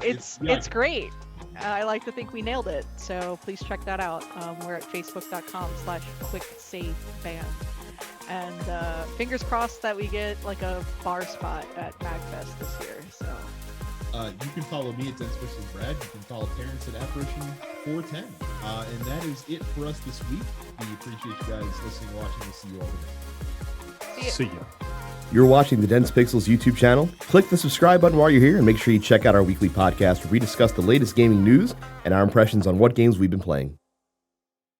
It's great. I like to think we nailed it. So please check that out. We're at facebook.com/quicksaveband. And fingers crossed that we get like a bar spot at MagFest this year. So you can follow me at DensePixelsBrad. You can follow Terrence at Apparition410. And that is it for us this week. We appreciate you guys listening and watching. We'll see you all today. See ya. You're watching the Dense Pixels YouTube channel. Click the subscribe button while you're here and make sure you check out our weekly podcast where we discuss the latest gaming news and our impressions on what games we've been playing.